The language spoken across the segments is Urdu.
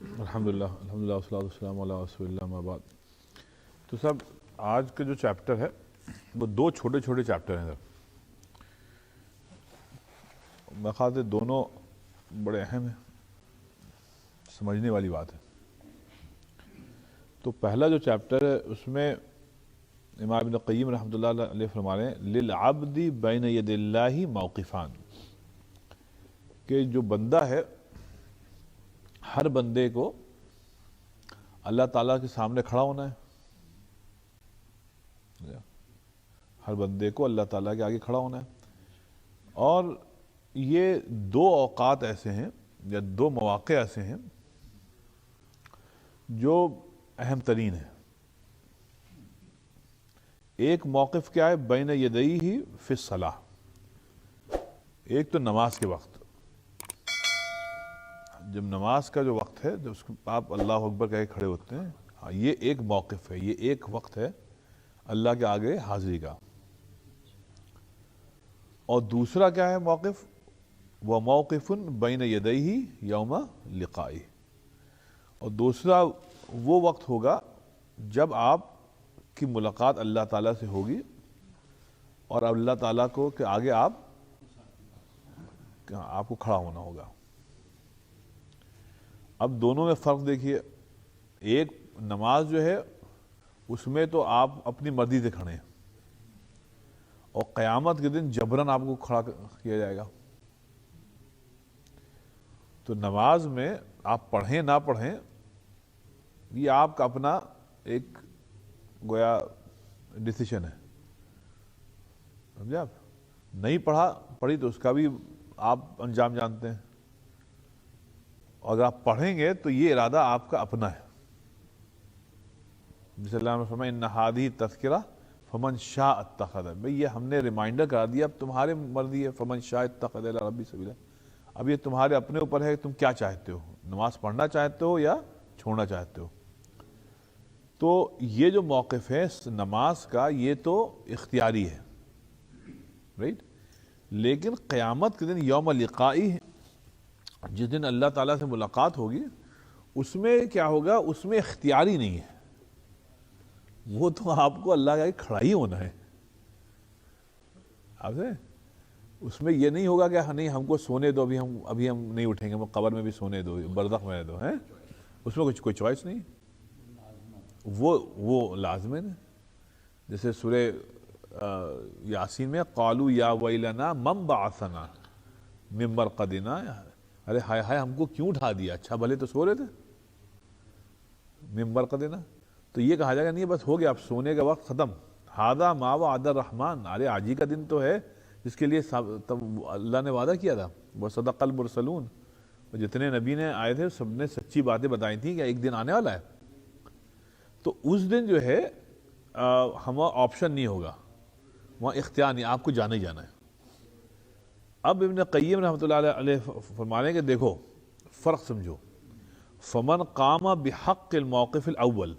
الحمدللہ والصلاۃ والسلام علی رسول اللہ اما بعد۔ تو صاحب آج کا جو چیپٹر ہے وہ دو چھوٹے چھوٹے چیپٹر ہیں سر، میرے خیال سے دونوں بڑے اہم ہیں، سمجھنے والی بات ہے۔ تو پہلا جو چیپٹر ہے اس میں امام ابن قیم رحمۃ اللہ علیہ فرما رہے ہیں للعبد بین ید اللہ موقفان، کہ جو بندہ ہے ہر بندے کو اللہ تعالیٰ کے سامنے کھڑا ہونا ہے، ہر بندے کو اللہ تعالیٰ کے آگے کھڑا ہونا ہے، اور یہ دو اوقات ایسے ہیں یا دو مواقع ایسے ہیں جو اہم ترین ہیں۔ ایک موقف کیا ہے؟ بین یدیہ فی الصلاۃ، ایک تو نماز کے وقت، جب نماز کا جو وقت ہے، جب اس کو آپ اللہ اکبر کہہ کے کھڑے ہوتے ہیں، یہ ایک موقف ہے، یہ ایک وقت ہے اللہ کے آگے حاضری کا۔ اور دوسرا کیا ہے موقف؟ وہ موقف بین یدیہ یوم لقائہ، اور دوسرا وہ وقت ہوگا جب آپ کی ملاقات اللہ تعالیٰ سے ہوگی اور اللہ تعالیٰ کو کہ آگے آپ کو کھڑا ہونا ہوگا۔ اب دونوں میں فرق دیکھیے، ایک نماز جو ہے اس میں تو آپ اپنی مرضی سے کھڑے ہیں، اور قیامت کے دن جبراً آپ کو کھڑا کیا جائے گا۔ تو نماز میں آپ پڑھیں نہ پڑھیں، یہ آپ کا اپنا ایک گویا ڈیسیشن ہے، سمجھے؟ آپ نہیں پڑھی تو اس کا بھی آپ انجام جانتے ہیں، اور اگر آپ پڑھیں گے تو یہ ارادہ آپ کا اپنا ہے۔ جس اللہ نے فرمایا ان ہذہ تذکرہ فمن شاء اتخذ، بھئی یہ ہم نے ریمائنڈر کرا دیا، اب تمہارے مرضی ہے، فمن شاء اتخذ الی ربہ سبیلا، اب یہ تمہارے اپنے اوپر ہے کہ تم کیا چاہتے ہو، نماز پڑھنا چاہتے ہو یا چھوڑنا چاہتے ہو۔ تو یہ جو موقف ہے نماز کا یہ تو اختیاری ہے، رائٹ، لیکن قیامت کے دن یوم لقائی، جس دن اللہ تعالیٰ سے ملاقات ہوگی، اس میں کیا ہوگا؟ اس میں اختیاری نہیں ہے، وہ تو آپ کو اللہ کا کھڑا ہی ہونا ہے۔ آپ سے اس میں یہ نہیں ہوگا کہ نہیں ہم کو سونے دو، ابھی ہم نہیں اٹھیں گے، ہم قبر میں بھی سونے دو، برزخ میں دو، ہیں اس میں کوئی چوائس نہیں، وہ لازم ہے۔ جیسے سورہ یاسین میں قالوا یا ویلنا من بعثنا من مرقدنا، ارے ہائے ہائے ہم کو کیوں اٹھا دیا، اچھا بھلے تو سو رہے تھے، من مرقدنا، تو یہ کہا جائے گا نہیں بس ہو گیا، اب سونے کا وقت ختم، ھذا ما وعد الرحمن، ارے آج ہی کا دن تو ہے جس کے لیے اللہ نے وعدہ کیا تھا، وصدق المرسلون، جتنے نبی نے آئے تھے سب نے سچی باتیں بتائی تھیں کہ ایک دن آنے والا ہے۔ تو اس دن جو ہے ہمارا آپشن نہیں ہوگا، وہاں اختیار نہیں، آپ کو جانا ہی جانا ہے۔ اب ابن قیم رحمۃ اللہ علیہ فرمانے ہیں کہ دیکھو فرق سمجھو، فمن قام بحق الموقف الاول،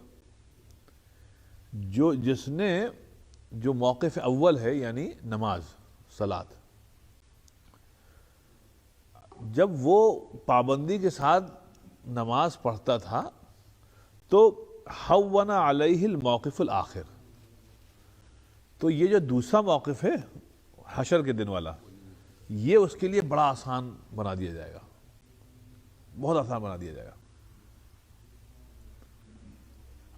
جس نے جو موقف اول ہے یعنی نماز صلاۃ، جب وہ پابندی کے ساتھ نماز پڑھتا تھا تو حون علیہ الموقف الآخر، تو یہ جو دوسرا موقف ہے حشر کے دن والا، یہ اس کے لیے بڑا آسان بنا دیا جائے گا، بہت آسان بنا دیا جائے گا۔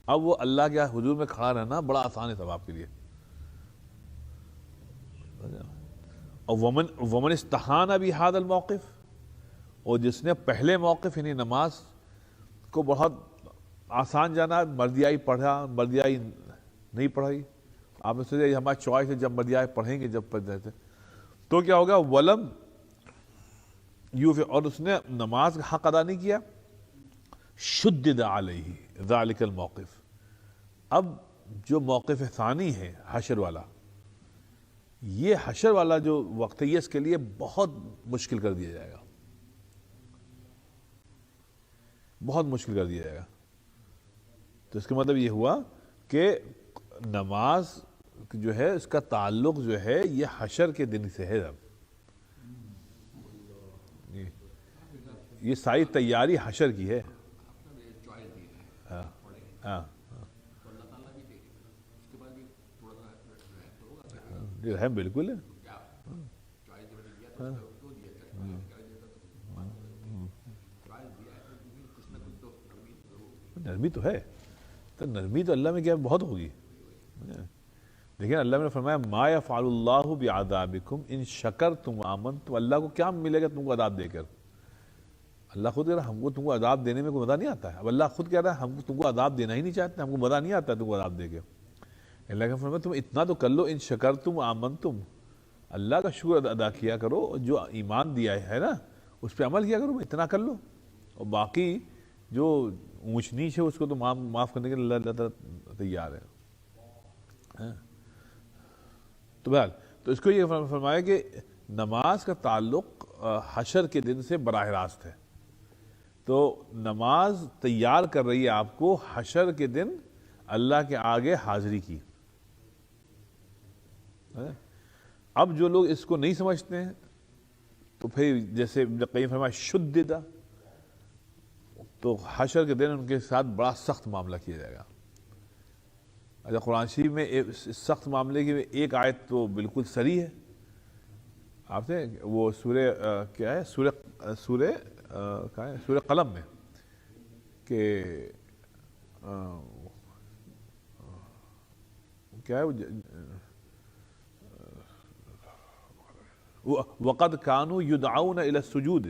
اب وہ اللہ کے حضور میں کھڑا رہنا بڑا آسان ہے سب آپ کے لیے۔ اور ومن استحان بہذا الموقف، اور جس نے پہلے موقف یعنی نماز کو بہت آسان جانا، مردیائی پڑھا مردیائی نہیں پڑھائی، آپ نے سوچا یہ ہماری چوائس ہے، جب مردیائی پڑھیں گے جب پڑھتے تھے تو کیا ہوگا؟ ولم یوف، اور اس نے نماز کا حق ادا نہیں کیا، شدد علیہ ذالک الموقف، اب جو موقف ثانی ہے حشر والا، یہ حشر والا جو وقت ہے یہ اس کے لیے بہت مشکل کر دیا جائے گا، بہت مشکل کر دیا جائے گا۔ تو اس کا مطلب یہ ہوا کہ نماز جو ہے اس کا تعلق جو ہے یہ حشر کے دن سے ہے، یہ ساری تیاری حشر کی ہے، یہ ہے بالکل ہے. نرمی تو ہے، تو نرمی تو اللہ میں کیا بہت ہوگی. لیکن اللہ نے فرمایا ما یفعل اللہ بعذابکم ان شکرتم وآمنتم، اللہ کو کیا ملے گا تم کو عذاب دے کر. اللہ خود کہہ رہا ہے ہم کو تم کو عذاب دینے میں کوئی مزہ نہیں آتا ہے. اب اللہ خود کہہ رہا ہے ہم تم کو عذاب دینا ہی نہیں چاہتے، ہم کو مزہ نہیں آتا ہے تم کو عذاب دے کے. اللہ کا فرمایا تم اتنا تو کر لو ان شکرتم وآمنتم، اللہ کا شکر ادا کیا کرو، جو ایمان دیا ہے نا اس پہ عمل کیا کرو، اتنا کر لو. اور باقی جو اونچ نیچ ہے اس کو تو معاف کرنے کے لیے اللہ تعالیٰ تیار ہے. تو بہرحال تو اس کو یہ فرمایا کہ نماز کا تعلق حشر کے دن سے براہ راست ہے. تو نماز تیار کر رہی ہے آپ کو حشر کے دن اللہ کے آگے حاضری کی. اب جو لوگ اس کو نہیں سمجھتے ہیں تو پھر جیسے کہیں فرمایا شددہ، تو حشر کے دن ان کے ساتھ بڑا سخت معاملہ کیا جائے گا. اچھا قرآن شریف میں اس سخت معاملے کی ایک آیت تو بالکل صریح ہے. آپ نے وہ سورہ کیا ہے، سورہ قلم میں کہ کیا ہے وَقَدْ كَانُوا يُدْعَوْنَ إِلَى السُّجُودِ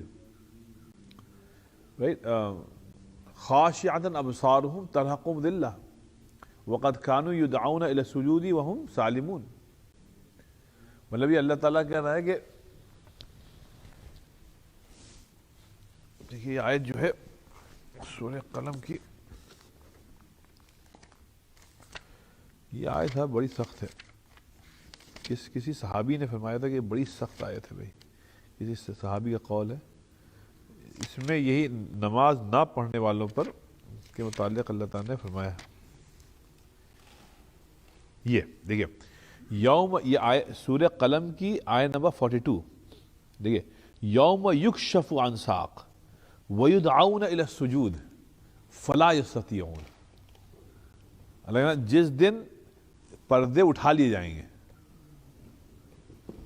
خَاشِعَةً أَبْصَارُهُمْ تَرْهَقُهُمْ ذِلَّةٌ وَقَدْ كَانُوا يُدْعَوْنَ إِلَى السُّجُودِ وَهُمْ سَالِمُونَ. مطلب یہ اللہ تعالیٰ کہہ رہا ہے کہ دیکھیے یہ آیت جو ہے سورہ قلم کی، یہ آیت ہے بڑی سخت ہے. کسی صحابی نے فرمایا تھا کہ یہ بڑی سخت آیت ہے. بھائی کسی صحابی کا قول ہے، اس میں یہی نماز نہ پڑھنے والوں پر کے متعلق اللہ تعالیٰ نے فرمایا. یہ دیکھیے یہ سورہ قلم کی آیت نمبر 42. دیکھیے یوم یکشف عن ساق ویدعون الی السجود فلا یستطیعون. اللہ جس دن پردے اٹھا لیے جائیں گے،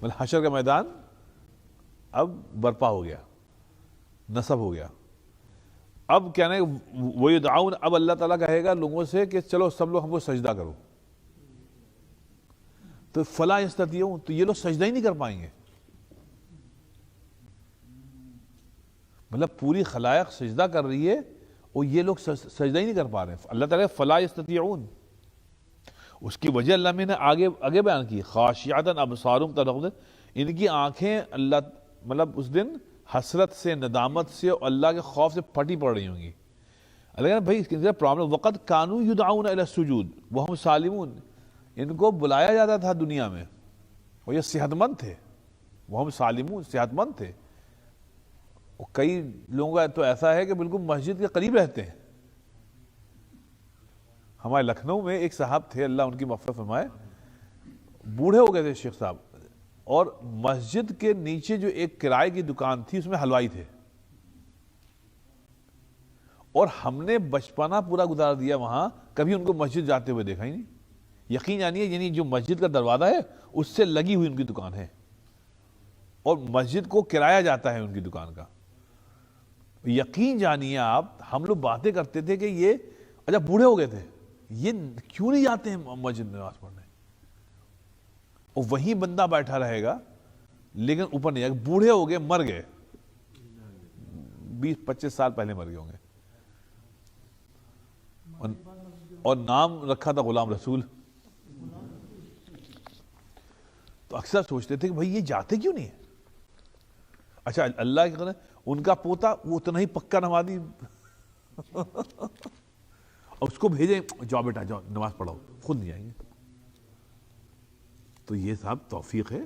مطلب حشر کا میدان اب برپا ہو گیا، نصب ہو گیا. اب کیا ہے ویدعون، اب اللہ تعالیٰ کہے گا لوگوں سے کہ چلو سب لوگ ہم کو سجدہ کرو. تو فلا یستطیعون، تو یہ لوگ سجدہ ہی نہیں کر پائیں گے. مطلب پوری خلائق سجدہ کر رہی ہے اور یہ لوگ سجدہ ہی نہیں کر پا رہے ہیں. اللہ تعالیٰ فلا یستطیعون، اس کی وجہ اللہ میں نے آگے بیان کی خاشعۃ ابصارہم ترہقہم، ان کی آنکھیں اللہ مطلب اس دن حسرت سے، ندامت سے اور اللہ کے خوف سے پھٹی پڑ رہی ہوں گی. اللہ کہا بھائی اس کے اندر پرابلم وقت کانوا یدعون الی السجود وہم سالمون، ان کو بلایا جاتا تھا دنیا میں اور یہ صحت مند تھے، وہم سالمون صحت مند تھے. اور کئی لوگوں کا تو ایسا ہے کہ بالکل مسجد کے قریب رہتے ہیں. ہمارے لکھنؤ میں ایک صاحب تھے، اللہ ان کی مغفرت فرمائے، بوڑھے ہو گئے تھے شیخ صاحب، اور مسجد کے نیچے جو ایک کرائے کی دکان تھی اس میں حلوائی تھے. اور ہم نے بچپنا پورا گزار دیا وہاں، کبھی ان کو مسجد جاتے ہوئے دیکھا ہی نہیں. یقین جانیے یعنی جو مسجد کا دروازہ ہے اس سے لگی ہوئی ان کی دکان ہے، اور مسجد کو کرایہ جاتا ہے ان کی دکان کا. یقین جانیے آپ، ہم لوگ باتیں کرتے تھے کہ یہ اچھا بوڑھے ہو گئے تھے، یہ کیوں نہیں جاتے ہیں مسجد میں نماز پڑھنے، اور وہیں بندہ بیٹھا رہے گا لیکن اوپر نہیں جائے گا. بوڑھے ہو گئے، مر گئے، 20-25 سال پہلے مر گئے ہوں گے، اور نام رکھا تھا غلام رسول. تو اکثر سوچتے تھے کہ بھائی یہ جاتے کیوں نہیں ہے. اچھا اللہ کے قدر ان کا پوتا وہ اتنا ہی پکا نمازی، اور اس کو بھیجیں جاؤ بیٹا جاؤ نماز پڑھاؤ، خود نہیں جائیں گے. تو یہ صاحب توفیق ہے،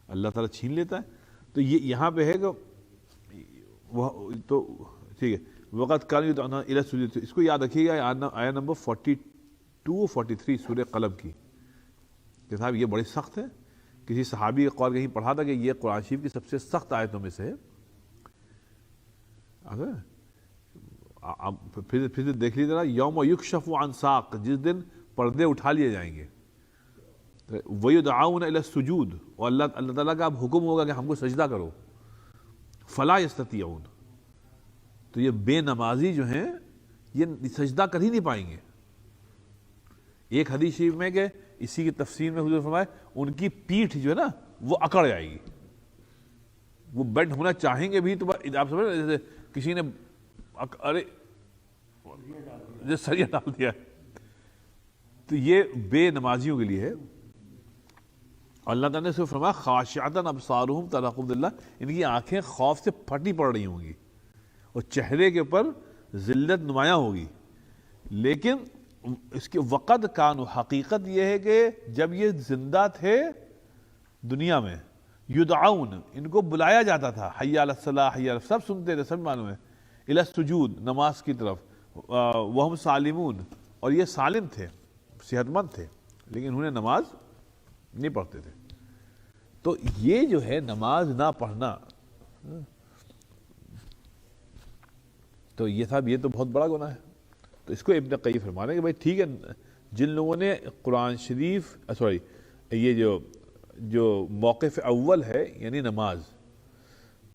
اللہ تعالیٰ چھین لیتا ہے. تو یہ یہاں پہ ہے کہ تو ٹھیک ہے وقت کانوا یدعون الی السجود، اس کو یاد رکھیے گا آیت نمبر 42 43 سورہ قلم کی کہ صاحب یہ بڑی سخت ہے. کسی صحابی کا قول کہیں پڑھا تھا کہ یہ قرآن شریف کی سب سے سخت آیتوں میں سے ہے. پھر دیکھ لیجیے ذرا یوم یکشف عن ساق، جس دن پردے اٹھا لیے جائیں گے. وَيُدْعَوْنَ إِلَى السُّجُودِ، اور اللہ تعالیٰ کا اب حکم ہوگا کہ ہم کو سجدہ کرو، فَلَا يَسْتَطِيعُونَ، تو یہ بے نمازی جو ہیں یہ سجدہ کر ہی نہیں پائیں گے۔ ایک حدیث شریف میں کہ اسی کی تفسیر میں حضور فرمائے ان کی پیٹھ جو ہے نا وہ اکڑ جائے گی، وہ بیٹھ ہونا چاہیں گے بھی تو آپ سمجھ رہے جیسے کسی نے ارے سریہ ڈال دیا، تو یہ بے نمازیوں کے لیے ہے۔ اللہ تعالیٰ نے صرف فرمایا خاشعۃ ابصارہم ترہقہم ذلہ، ان کی آنکھیں خوف سے پھٹی پڑ رہی ہوں گی اور چہرے کے اوپر ذلت نمایاں ہوگی، لیکن اس کے وقت کانوا، حقیقت یہ ہے کہ جب یہ زندہ تھے دنیا میں، یدعون، ان کو بلایا جاتا تھا، حی علی الصلاۃ، حی علی، سب سنتے تھے، سب معلوم ہے، الی السجود، نماز کی طرف، وہم سالمون، اور یہ سالم تھے، صحت مند تھے، لیکن انہوں نے نماز نہیں پڑھتے تھے۔ تو یہ جو ہے نماز نہ پڑھنا، تو یہ صاحب یہ تو بہت بڑا گناہ ہے۔ تو اس کو ابن قیم فرما رہے ہیں کہ بھائی ٹھیک ہے، جن لوگوں نے قرآن شریف یہ جو موقف اول ہے یعنی نماز،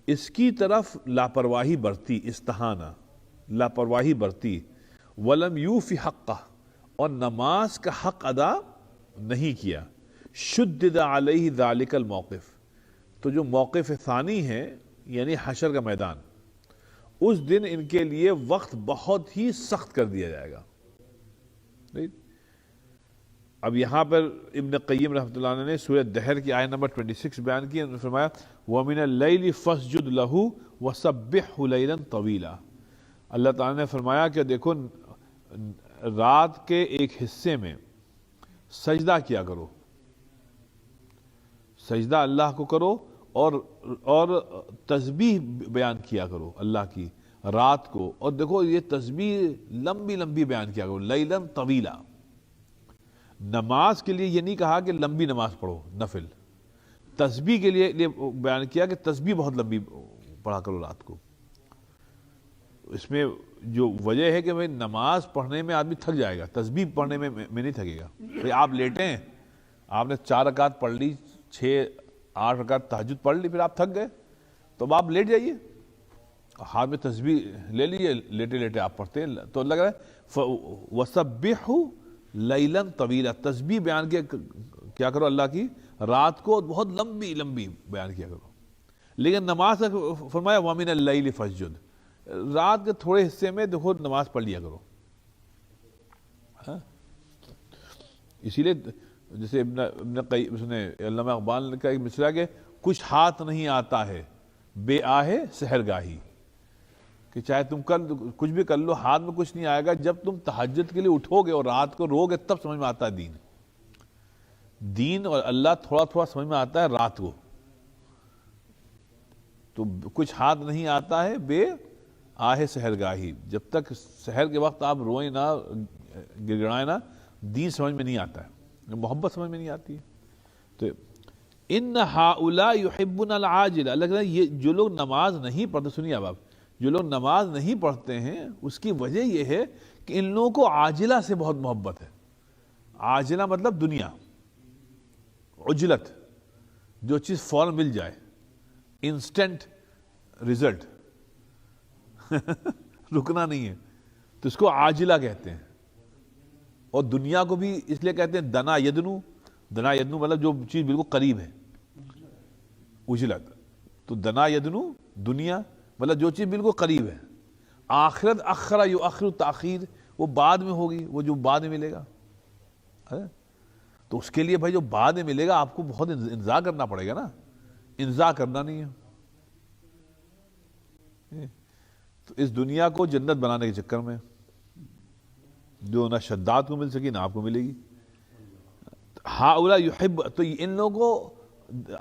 اس کی طرف لاپرواہی برتی، استہانہ، لاپرواہی برتی، ولم یوفی حقہ، اور نماز کا حق ادا نہیں کیا، شدد علیہ ذالک الموقف، تو جو موقف ثانی ہے یعنی حشر کا میدان، اس دن ان کے لیے وقت بہت ہی سخت کر دیا جائے گا۔ اب یہاں پر ابن قیم رحمۃ اللہ عنہ نے سورہ دہر کی آیت نمبر 26 بیان کی، انہوں نے فرمایا وَمِنَ اللَّيْلِ فَاسْجُدْ لَهُ وَسَبِّحْهُ لَيْلًا طَوِيلًا، اللہ تعالیٰ نے فرمایا کہ دیکھو رات کے ایک حصے میں سجدہ کیا کرو، سجدہ اللہ کو کرو، اور تسبیح بیان کیا کرو اللہ کی رات کو، اور دیکھو یہ تسبیح لمبی لمبی بیان کیا کرو، لیلاً طویلا۔ نماز کے لیے یہ نہیں کہا کہ لمبی نماز پڑھو نفل، تسبیح کے لیے بیان کیا کہ تسبیح بہت لمبی پڑھا کرو رات کو۔ اس میں جو وجہ ہے کہ بھائی نماز پڑھنے میں آدمی تھک جائے گا، تسبیح پڑھنے میں نہیں تھکے گا۔ بھائی آپ لیٹے ہیں، آپ نے 4 رکعت پڑھ لی، 6-8 رکعت تہجد پڑھ لی، پھر آپ تھک گئے تو اب آپ لیٹ جائیے، ہاتھ میں تسبیح لے لیجیے، لیٹے لیٹے آپ پڑھتے ہیں، تو لگ رہا ہے وَسَبِّحْهُ لَيْلًا طَوِيلًا، تسبیح بیان کیا کرو اللہ کی رات کو بہت لمبی لمبی بیان کیا کرو۔ لیکن نماز کا فرمایا وَمِنَ اللَّيْلِ فَاسْجُدْ، رات کے تھوڑے حصے میں دیکھو نماز پڑھ لیا کرو۔ اسی لیے جیسے ابن قیم نے علامہ اقبال کا ایک مصرع کہ کچھ ہاتھ نہیں آتا ہے بے آہ سحرگاہی، کہ چاہے تم کچھ بھی کر لو، ہاتھ میں کچھ نہیں آئے گا، جب تم تہجد کے لیے اٹھو گے اور رات کو رو گے تب سمجھ میں آتا ہے دین اور اللہ تھوڑا تھوڑا سمجھ میں آتا ہے رات کو۔ تو کچھ ہاتھ نہیں آتا ہے بے آہ سحرگاہی، جب تک سحر کے وقت آپ روئیں نہ، گڑگڑائیں نہ، دین سمجھ میں نہیں آتا ہے، محبت سمجھ میں نہیں آتی ہے۔ تو ان ہؤلاء یحبون العاجل، اللہ کہتا ہے یہ جو لوگ نماز نہیں پڑھتے، سنیے اب آپ، جو لوگ نماز نہیں پڑھتے ہیں اس کی وجہ یہ ہے کہ ان لوگوں کو عاجلہ سے بہت محبت ہے۔ عاجلہ مطلب دنیا، عجلت، جو چیز فوراً مل جائے، انسٹنٹ ریزلٹ، رکنا نہیں ہے، تو اس کو عاجلہ کہتے ہیں۔ اور دنیا کو بھی اس لیے کہتے ہیں دنا یدنو، دنا یدنو مطلب جو چیز بالکل قریب ہے، اجلت، تو دنا یدنو دنیا مطلب جو چیز بالکل قریب ہے۔ آخرت اخرا یؤخر تاخیر، وہ بعد میں ہوگی، وہ جو بعد میں ملے گا، تو اس کے لیے بھائی جو بعد میں ملے گا آپ کو بہت انتظار کرنا پڑے گا نا، انتظار کرنا نہیں ہے۔ تو اس دنیا کو جنت بنانے کے چکر میں جو نہ شداد کو مل سکی نہ آپ کو ملے گی۔ ہؤلاء یحب، تو ان لوگوں کو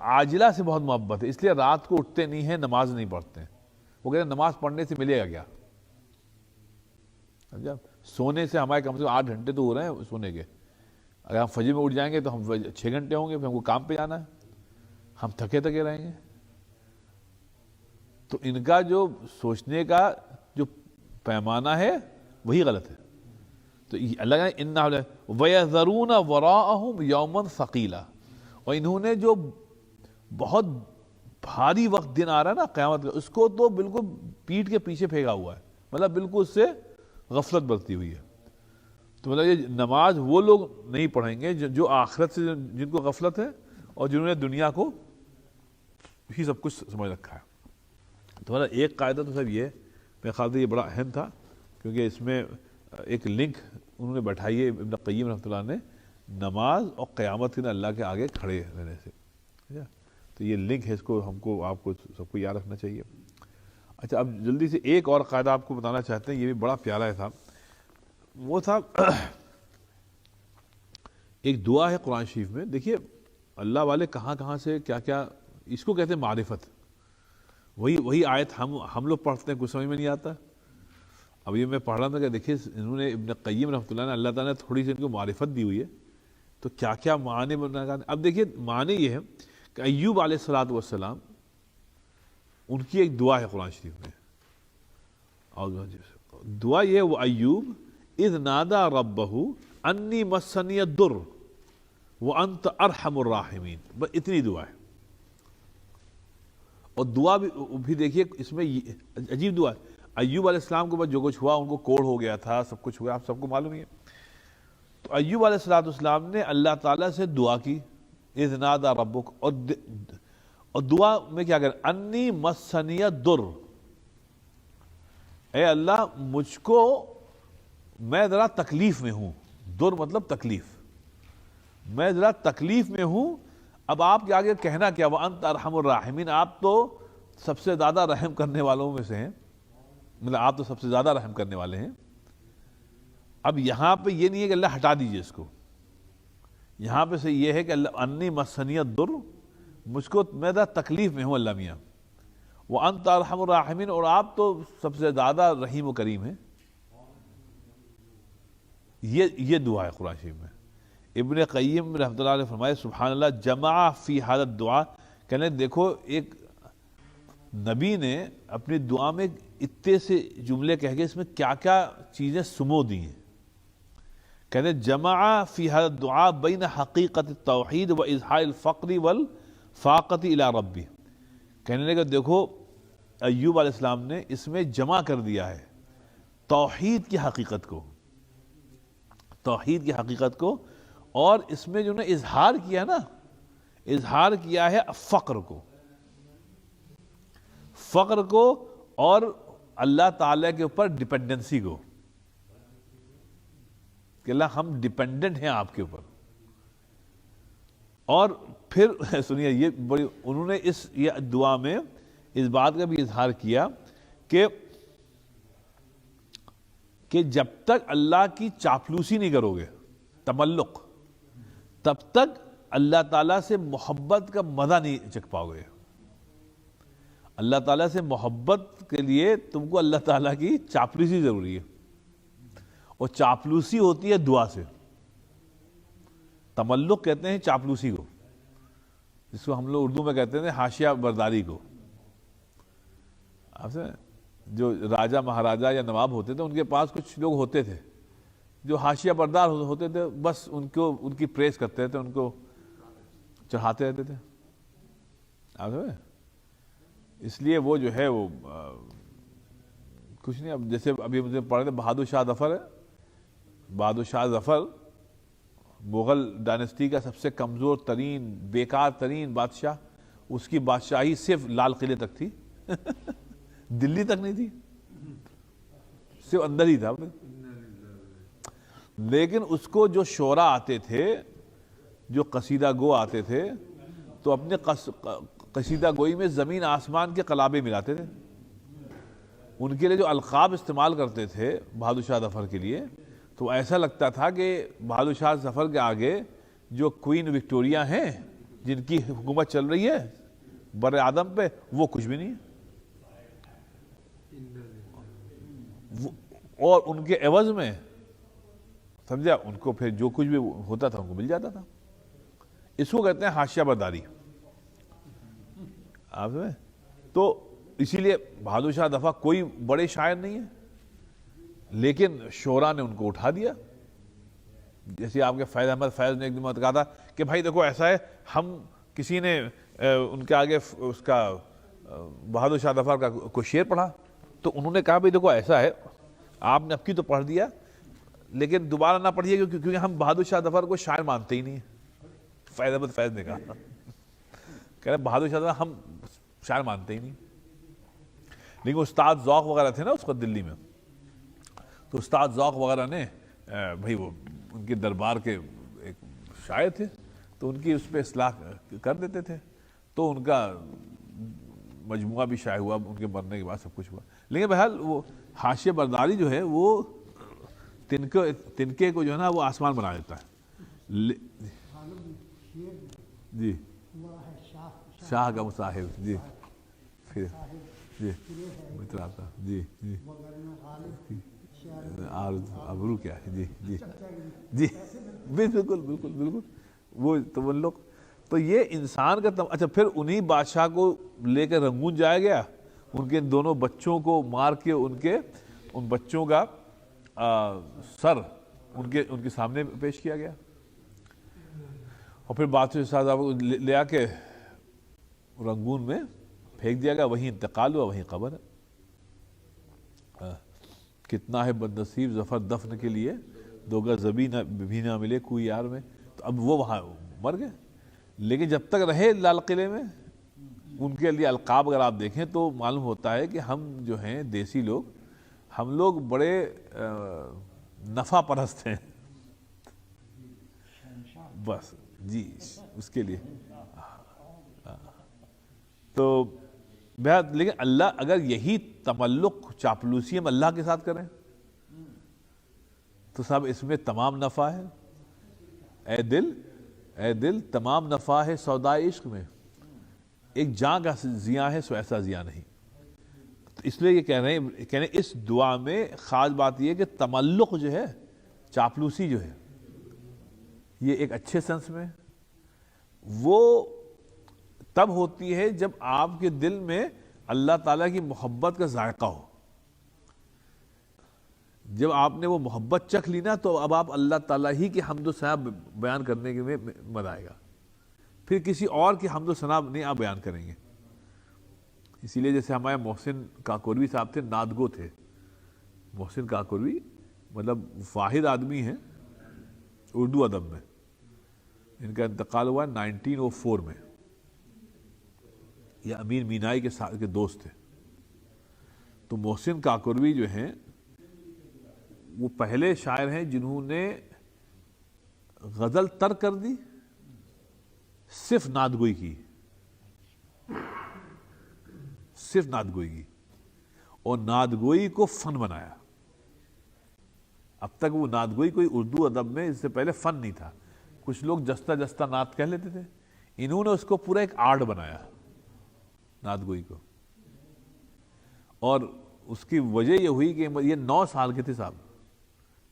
عاجلہ سے بہت محبت ہے، اس لیے رات کو اٹھتے نہیں ہیں، نماز نہیں پڑھتے ہیں۔ وہ کہتے ہیں نماز پڑھنے سے ملے گا کیا؟ سونے سے ہمارے کم سے کم 8 گھنٹے تو ہو رہے ہیں سونے کے، اگر ہم فجر میں اٹھ جائیں گے تو ہم 6 گھنٹے ہوں گے، پھر ہم کو کام پہ جانا ہے، ہم تھکے تھکے رہیں گے۔ تو ان کا جو سوچنے کا جو پیمانہ ہے وہی غلط ہے۔ تو اللہ کہتے ہیں وَيَذَرُونَ وَرَاءَهُمْ يَوْمًا ثَقِيلًا، اور انہوں نے جو بہت بھاری وقت دن آ رہا ہے نا قیامت کا، اس کو تو بالکل پیٹ کے پیچھے پھینکا ہوا ہے، مطلب بالکل اس سے غفلت برتی ہوئی ہے. تو مطلب یہ نماز وہ لوگ نہیں پڑھیں گے جو آخرت سے جن کو غفلت ہے اور جنہوں نے دنیا کو ہی سب کچھ سمجھ رکھا ہے. تو مطلب ایک قاعدہ تو سب یہ ہے، میرے خیال سے یہ بڑا اہم تھا، کیونکہ اس میں ایک لنک انہوں نے بیٹھائی ہے ابن قیم رحمۃ اللہ نے نماز اور قیامت کے اللہ کے آگے کھڑے رہنے سے. تو یہ لنک ہے، اس کو ہم کو آپ کو سب کو یاد رکھنا چاہیے. اچھا اب جلدی سے ایک اور قاعدہ آپ کو بتانا چاہتے ہیں، یہ بھی بڑا پیارا تھا. وہ تھا ایک دعا ہے قرآن شریف میں. دیکھیے اللہ والے کہاں کہاں سے کیا کیا، اس کو کہتے ہیں معرفت. وہی آیت ہم لوگ پڑھتے ہیں، کچھ سمجھ میں نہیں آتا. اب یہ میں پڑھ رہا تھا کہ دیکھیے انہوں نے ابن قیم رحمۃ اللہ نے اللہ تعالیٰ نے تھوڑی سی ان کو معرفت دی ہوئی ہے، تو کیا کیا معنی بننا. اب دیکھیے معنی یہ ہے کہ ایوب علیہ الصلوۃ والسلام ان کی ایک دعا ہے قرآن شریف میں. اور دعا یہ وہ ایوب اذ نادا ربہ انی مسنی الضر وانت ارحم الراحمین، بس اتنی دعا ہے. اور دعا بھی دیکھیے اس میں عجیب دعا ہے. ایوب علیہ السلام کو بس جو کچھ ہوا، ان کو کوڑ ہو گیا تھا، سب کچھ ہوا، آپ سب کو معلوم ہی ہے. تو ایوب علیہ السلام نے اللہ تعالیٰ سے دعا کی اذ نادا ربک، اور دعا میں کیا کریں، انی مسنی الضر، اے اللہ مجھ کو، میں ذرا تکلیف میں ہوں. در مطلب تکلیف، میں ذرا تکلیف میں ہوں. اب آپ کے آگے کہنا کیا، وَأَنْتَ أَرْحَمُ الرَّاحِمِينَ، آپ تو سب سے زیادہ رحم کرنے والوں میں سے ہیں، مطلب آپ تو سب سے زیادہ رحم کرنے والے ہیں. اب یہاں پہ یہ نہیں ہے کہ اللہ ہٹا دیجئے اس کو، یہاں پہ سے یہ ہے کہ اللہ انی مسنی الضر، مجھ کو، میں ذرا تکلیف میں ہوں اللہ میاں. وَأَنْتَ أَرْحَمُ الرَّاحِمِينَ، اور آپ تو سب سے زیادہ رحیم و کریم ہیں. یہ دعا ہے قرآن شریف میں. ابن قیم رحمۃ اللہ علیہ فرمائے سبحان اللہ جمع فی هذا الدعاء، کہنے دیکھو ایک نبی نے اپنی دعا میں اتنے سے جملے کہہ کے اس میں کیا کیا چیزیں سمو دی ہیں. کہنے جمع فی هذا الدعاء بین حقیقت التوحید و اظہار الفقر والفاقۃ الی ربی. کہنے لگا دیکھو ایوب علیہ السلام نے اس میں جمع کر دیا ہے توحید کی حقیقت کو، توحید کی حقیقت کو، اور اس میں جو نے اظہار کیا نا، اظہار کیا ہے فقر کو، فقر کو، اور اللہ تعالیٰ کے اوپر ڈیپینڈنسی کو، کہ اللہ ہم ڈیپینڈنٹ ہیں آپ کے اوپر. اور پھر سنیے یہ بڑی، انہوں نے یہ دعا میں اس بات کا بھی اظہار کیا کہ جب تک اللہ کی چاپلوسی نہیں کرو گے، تملق، تب تک اللہ تعالیٰ سے محبت کا مزہ نہیں چکھ پاؤ گے. اللہ تعالیٰ سے محبت کے لیے تم کو اللہ تعالیٰ کی چاپلوسی ضروری ہے، اور چاپلوسی ہوتی ہے دعا سے. تملق کہتے ہیں چاپلوسی کو، جس کو ہم لوگ اردو میں کہتے ہیں حاشیہ برداری کو. آپ سے جو راجہ مہاراجہ یا نواب ہوتے تھے، ان کے پاس کچھ لوگ ہوتے تھے جو حاشیہ بردار ہوتے تھے، بس ان کی پریس کرتے تھے، ان کو چڑھاتے رہتے تھے. آپ سمجھے؟ اس لیے وہ جو ہے وہ کچھ نہیں. اب جیسے ابھی مجھے پڑھ رہے تھے بہادر شاہ ظفر ہے، بہادر شاہ ظفر مغل ڈائنسٹی کا سب سے کمزور ترین، بیکار ترین بادشاہ. اس کی بادشاہی صرف لال قلعے تک تھی، دلی تک نہیں تھی، صرف اندر ہی تھا. لیکن اس کو جو شعراء آتے تھے، جو قصیدہ گو آتے تھے، تو اپنے قصیدہ گوئی میں زمین آسمان کے قلابے ملاتے تھے. ان کے لیے جو القاب استعمال کرتے تھے بہادر شاہ ظفر کے لیے، تو ایسا لگتا تھا کہ بہادر شاہ ظفر کے آگے جو کوئین وکٹوریہ ہیں، جن کی حکومت چل رہی ہے بر اعظم پہ، وہ کچھ بھی نہیں ہے. اور ان کے عوض میں سمجھا، ان کو پھر جو کچھ بھی ہوتا تھا ان کو مل جاتا تھا. اس کو کہتے ہیں حاشیہ برداری. آپ سمجھے؟ تو اسی لیے بہادر شاہ ظفر کوئی بڑے شاعر نہیں ہے، لیکن شعراء نے ان کو اٹھا دیا. جیسے آپ کے فیض احمد فیض نے ایک دن کہا تھا کہ بھائی دیکھو ایسا ہے، ہم کسی نے ان کے آگے اس کا بہادر شاہ ظفر کا کوئی شعر پڑھا تو انہوں نے کہا بھائی دیکھو ایسا ہے، آپ نے اب کی تو پڑھ دیا لیکن دوبارہ نہ پڑھیے کیونکہ ہم بہادر شاہ ظفر کو شاعر مانتے ہی نہیں ہیں۔ فیض احمد فیض نے کہا، کہہ رہے بہادر شاہ ظفر ہم شاعر مانتے ہی نہیں۔ لیکن استاد ذوق وغیرہ تھے نا اس وقت دلی میں، تو استاد ذوق وغیرہ نے بھائی وہ ان کے دربار کے ایک شاعر تھے تو ان کی اس پہ اصلاح کر دیتے تھے، تو ان کا مجموعہ بھی شائع ہوا، ان کے مرنے کے بعد سب کچھ ہوا۔ لیکن بہرحال وہ حاشیہ برداری جو ہے وہ تنکے کو جو ہے نا وہ آسمان بنا دیتا ہے۔ جی شاہ کا مصاحب، جی پھر جی جی جی ابرو کیا ہے، جی جی جی بالکل بالکل بالکل وہ تملق۔ تو یہ انسان کا اچھا پھر انہی بادشاہ کو لے کے رنگون جایا گیا، ان کے دونوں بچوں کو مار کے ان بچوں کا سر ان کے سامنے پیش کیا گیا، اور پھر بادشاہ صاحب کو لے آ کے رنگون میں پھینک دیا گیا، وہیں انتقال ہوا، وہیں قبر ہے۔ کتنا ہے بد نصیب ظفر دفن کے لیے، دو گز زمین بھی نہ ملے کوئی یار میں۔ تو اب وہ وہاں مر گئے، لیکن جب تک رہے لال قلعے میں ان کے لیے القاب اگر آپ دیکھیں تو معلوم ہوتا ہے کہ ہم جو ہیں دیسی لوگ، ہم لوگ بڑے نفع پرست ہیں بس جی اس کے لیے۔ تو بہت لیکن اللہ اگر یہی تملق چاپلوسی ہم اللہ کے ساتھ کریں تو صاحب اس میں تمام نفع ہے۔ اے دل تمام نفع ہے سودائے عشق میں، ایک جان کا زیاں ہے سو ایسا زیاں نہیں۔ تو اس لیے یہ کہہ رہے ہیں اس دعا میں خاص بات یہ کہ تملق جو ہے، چاپلوسی جو ہے، یہ ایک اچھے سینس میں وہ تب ہوتی ہے جب آپ کے دل میں اللہ تعالیٰ کی محبت کا ذائقہ ہو۔ جب آپ نے وہ محبت چکھ لی نا تو اب آپ اللہ تعالیٰ ہی کی حمد و ثنا بیان کرنے کے میں مزہ آئے گا، پھر کسی اور کی حمد و ثنا نہیں آپ بیان کریں گے۔ اسی لیے جیسے ہمارے محسن کاکوروی صاحب تھے، نادگو تھے۔ محسن کاکوروی مطلب واحد آدمی ہیں اردو ادب میں، ان کا انتقال ہوا 1904 میں، یہ امیر مینائی کے دوست تھے۔ تو محسن کاکوروی جو ہیں وہ پہلے شاعر ہیں جنہوں نے غزل ترک کر دی، صرف نعت گوئی کی، صرف نعت گوئی کی، اور نعت گوئی کو فن بنایا۔ اب تک وہ نعت گوئی کوئی اردو ادب میں اس سے پہلے فن نہیں تھا، کچھ لوگ جستہ جستہ نعت کہہ لیتے تھے، انہوں نے اس کو پورا ایک آرٹ بنایا نعت گوئی کو۔ اور اس کی وجہ یہ ہوئی کہ یہ 9 سال کے تھے صاحب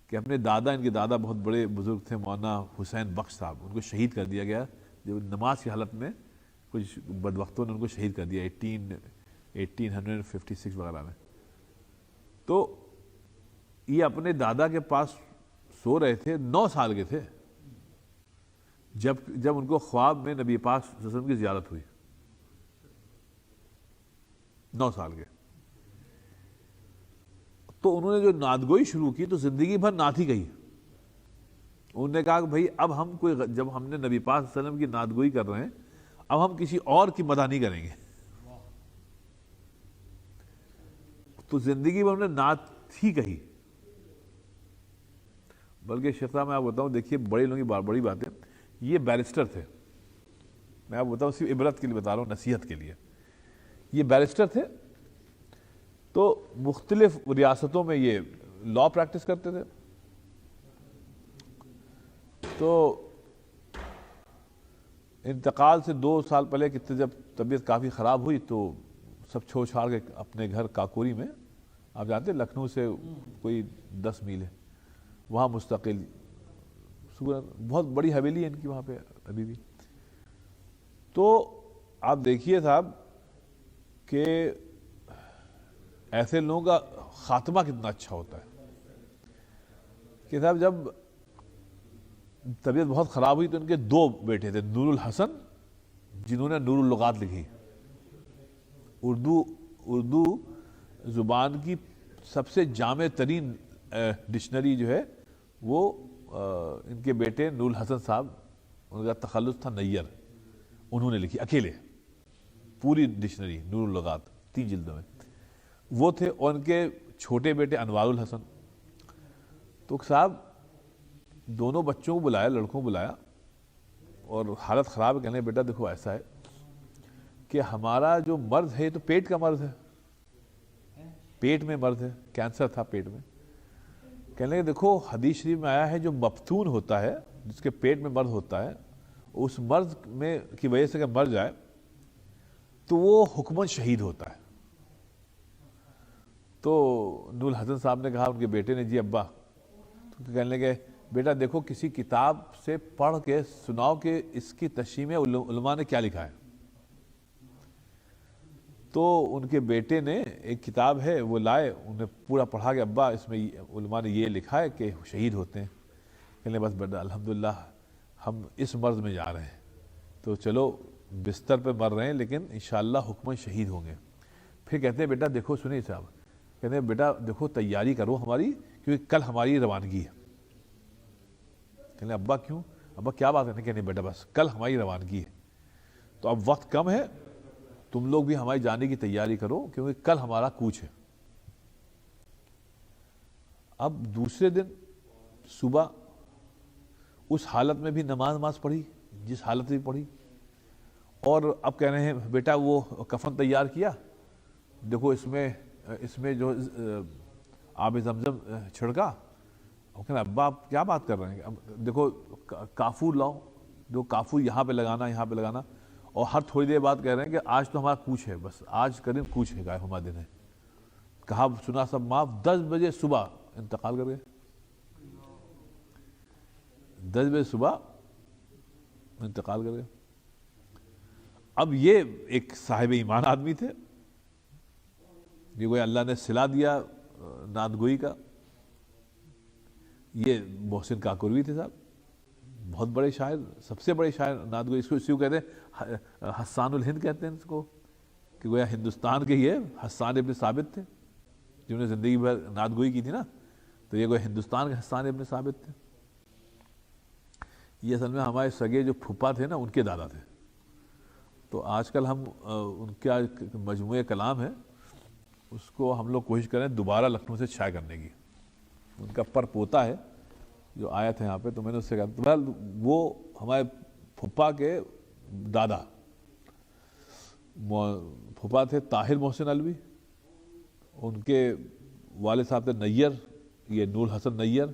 کہ اپنے دادا، ان کے دادا بہت بڑے بزرگ تھے مولانا حسین بخش صاحب، ان کو شہید کر دیا گیا جب نماز کی حالت میں کچھ بدبختوں نے ان کو شہید کر دیا 1856 وغیرہ میں۔ تو یہ اپنے دادا کے پاس سو رہے تھے، 9 سال کے تھے، جب ان کو خواب میں نبی پاک صلی اللہ علیہ وسلم کی زیارت ہوئی، 9 سال کے۔ تو انہوں نے جو نعت گوئی شروع کی تو زندگی بھر نعت ہی کہی۔ انہوں نے کہا کہ بھائی اب ہم جب ہم نے نبی پاک صلی اللہ علیہ وسلم کی نعت گوئی کر رہے ہیں، اب ہم کسی اور کی مدح نہیں کریں گے۔ تو زندگی بھر ہم نے نعت ہی کہی۔ بلکہ شیخ صاحب میں آپ بتاؤں، دیکھیے بڑے لوگوں کی بڑی بات ہے، یہ بیرسٹر تھے، میں آپ بتاؤں صرف عبرت کے لیے بتا رہا ہوں، نصیحت کے لیے۔ یہ بیرسٹر تھے تو مختلف ریاستوں میں یہ لا پریکٹس کرتے تھے۔ تو انتقال سے 2 سال پہلے کتنے جب طبیعت کافی خراب ہوئی تو سب چھوڑ چھاڑ کے اپنے گھر کاکوری میں، آپ جانتے ہیں لکھنؤ سے کوئی 10 میل ہے، وہاں مستقل بہت بڑی حویلی ہے ان کی وہاں پہ ابھی بھی۔ تو آپ دیکھیے صاحب کہ ایسے لوگوں کا خاتمہ کتنا اچھا ہوتا ہے کہ صاحب جب طبیعت بہت خراب ہوئی تو ان کے دو بیٹے تھے، نور الحسن جنہوں نے نور اللغات لکھی، اردو زبان کی سب سے جامع ترین ڈکشنری جو ہے وہ ان کے بیٹے نور الحسن صاحب، ان کا تخلص تھا نیّر، انہوں نے لکھی اکیلے پوری ڈکشنری نور اللغات 3 جلدوں میں وہ تھے، اور ان کے چھوٹے بیٹے انوار الحسن۔ تو صاحب دونوں بچوں کو بلایا، لڑکوں کو بلایا، اور حالت خراب ہے، کہنے بیٹا دیکھو ایسا ہے کہ ہمارا جو مرض ہے تو پیٹ کا مرض ہے، پیٹ میں مرض ہے، کینسر تھا پیٹ میں۔ کہنے لگے دیکھو حدیث شریف میں آیا ہے جو مفتون ہوتا ہے، جس کے پیٹ میں مرض ہوتا ہے، اس مرض میں کی وجہ سے اگر مر جائے تو وہ حکماً شہید ہوتا ہے۔ تو نور الحسن صاحب نے کہا ان کے بیٹے نے، جی ابا، تو کہنے لگے بیٹا دیکھو کسی کتاب سے پڑھ کے سناؤ کہ اس کی تشریح میں علماء نے کیا لکھا ہے۔ تو ان کے بیٹے نے ایک کتاب ہے وہ لائے، انہیں پورا پڑھا کہ ابا اس میں علماء نے یہ لکھا ہے کہ شہید ہوتے ہیں۔ کہنے بس بیٹا الحمدللہ ہم اس مرض میں جا رہے ہیں، تو چلو بستر پہ مر رہے ہیں لیکن انشاءاللہ حکماً شہید ہوں گے۔ پھر کہتے ہیں بیٹا دیکھو سنیے صاحب، کہتے ہیں بیٹا دیکھو تیاری کرو ہماری، کیونکہ کل ہماری روانگی ہے۔ کہنے ابا کیوں؟ ابا کیا بات ہے؟ کہنے بیٹا بس کل ہماری روانگی ہے، تو اب وقت کم ہے، تم لوگ بھی ہماری جانے کی تیاری کرو کیونکہ کل ہمارا کوچ ہے۔ اب دوسرے دن صبح اس حالت میں بھی نماز پڑھی جس حالت میں پڑھی، اور اب کہہ رہے ہیں بیٹا وہ کفن تیار کیا، دیکھو اس میں جو آب زمزم چھڑکا۔ کہنا ابا آپ کیا بات کر رہے ہیں؟ اب دیکھو کافور لاؤ، جو کافور یہاں پہ لگانا، یہاں پہ لگانا، اور ہر تھوڑی دیر بعد کہہ رہے ہیں کہ آج تو ہمارا کوچ ہے، بس آج کا دن کوچ ہے، گائے ہمارا دن ہے۔ کہا سنا سب معاف، 10 بجے صبح انتقال کر گئے، 10 بجے صبح انتقال کر گئے۔ اب یہ ایک صاحب ایمان آدمی تھے، یہ کوئی اللہ نے صلہ دیا نعت گوئی کا۔ یہ محسن کاکوروی تھے صاحب، بہت بڑے شاعر، سب سے بڑے شاعر نعت گوئی، اس کو کہتے ہیں حسان الہند کہتے ہیں اس کو، کہ گویا ہندوستان کے یہ حسان ابن ثابت تھے، جنہوں نے زندگی بھر نعت گوئی کی تھی نا، تو یہ گویا ہندوستان کے حسان ابن ثابت تھے۔ یہ اصل میں ہمارے سگے جو پھپھا تھے نا ان کے دادا تھے۔ تو آج کل ہم ان کا مجموعہ کلام ہے، اس کو ہم لوگ کوشش کریں دوبارہ لکھنؤ سے شائع کرنے کی۔ ان کا پر پوتا ہے جو آیا تھا یہاں پہ، تو میں نے اس سے کہا وہ ہمارے پھپھا کے دادا، پھپھا تھے طاہر محسن علوی، ان کے والد صاحب تھے نیّر، یہ نور حسن نیّر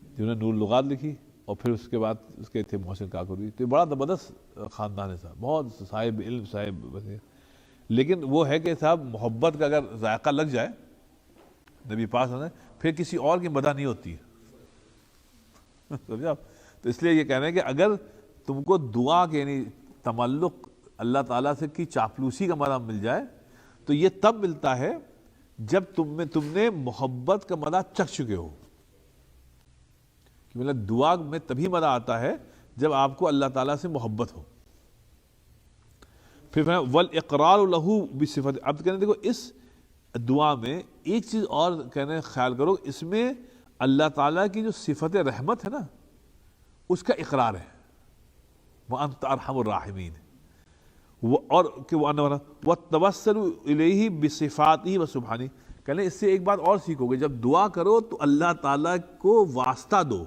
جنہوں نے نور اللغات لکھی، اور پھر اس کے بعد اس کے تھے محسن کاکوروی۔ تو یہ بڑا زبردست خاندان ہے صاحب، بہت صاحب علم صاحب، لیکن وہ ہے کہ صاحب محبت کا اگر ذائقہ لگ جائے نبی پاک نے، پھر کسی اور کی مدح نہیں ہوتی ہے، سمجھا؟ تو اس لیے یہ کہہ رہے ہیں کہ اگر تم کو دعا کے یعنی تملق اللہ تعالیٰ سے کی چاپلوسی کا مدح مل جائے تو یہ تب ملتا ہے جب تم نے محبت کا مدح چکھ چکے ہو۔ کہ مطلب دعا میں تبھی مدح آتا ہے جب آپ کو اللہ تعالیٰ سے محبت ہو۔ پھر والاقرار له بصفت، اب کہنے دیکھو اس دعا میں ایک چیز اور کہنے خیال کرو، اس میں اللہ تعالیٰ کی جو صفت رحمت ہے نا اس کا اقرار ہے، وَأَنْتَ أَرْحَمُ الرَّاحِمِينَ، اور کہ وَالتَّوَسُّلُ إِلَيْهِ بِصِفَاتِهِ وَسُبْحَانِهِ۔ کہنے اس سے ایک بات اور سیکھو گے، جب دعا کرو تو اللہ تعالیٰ کو واسطہ دو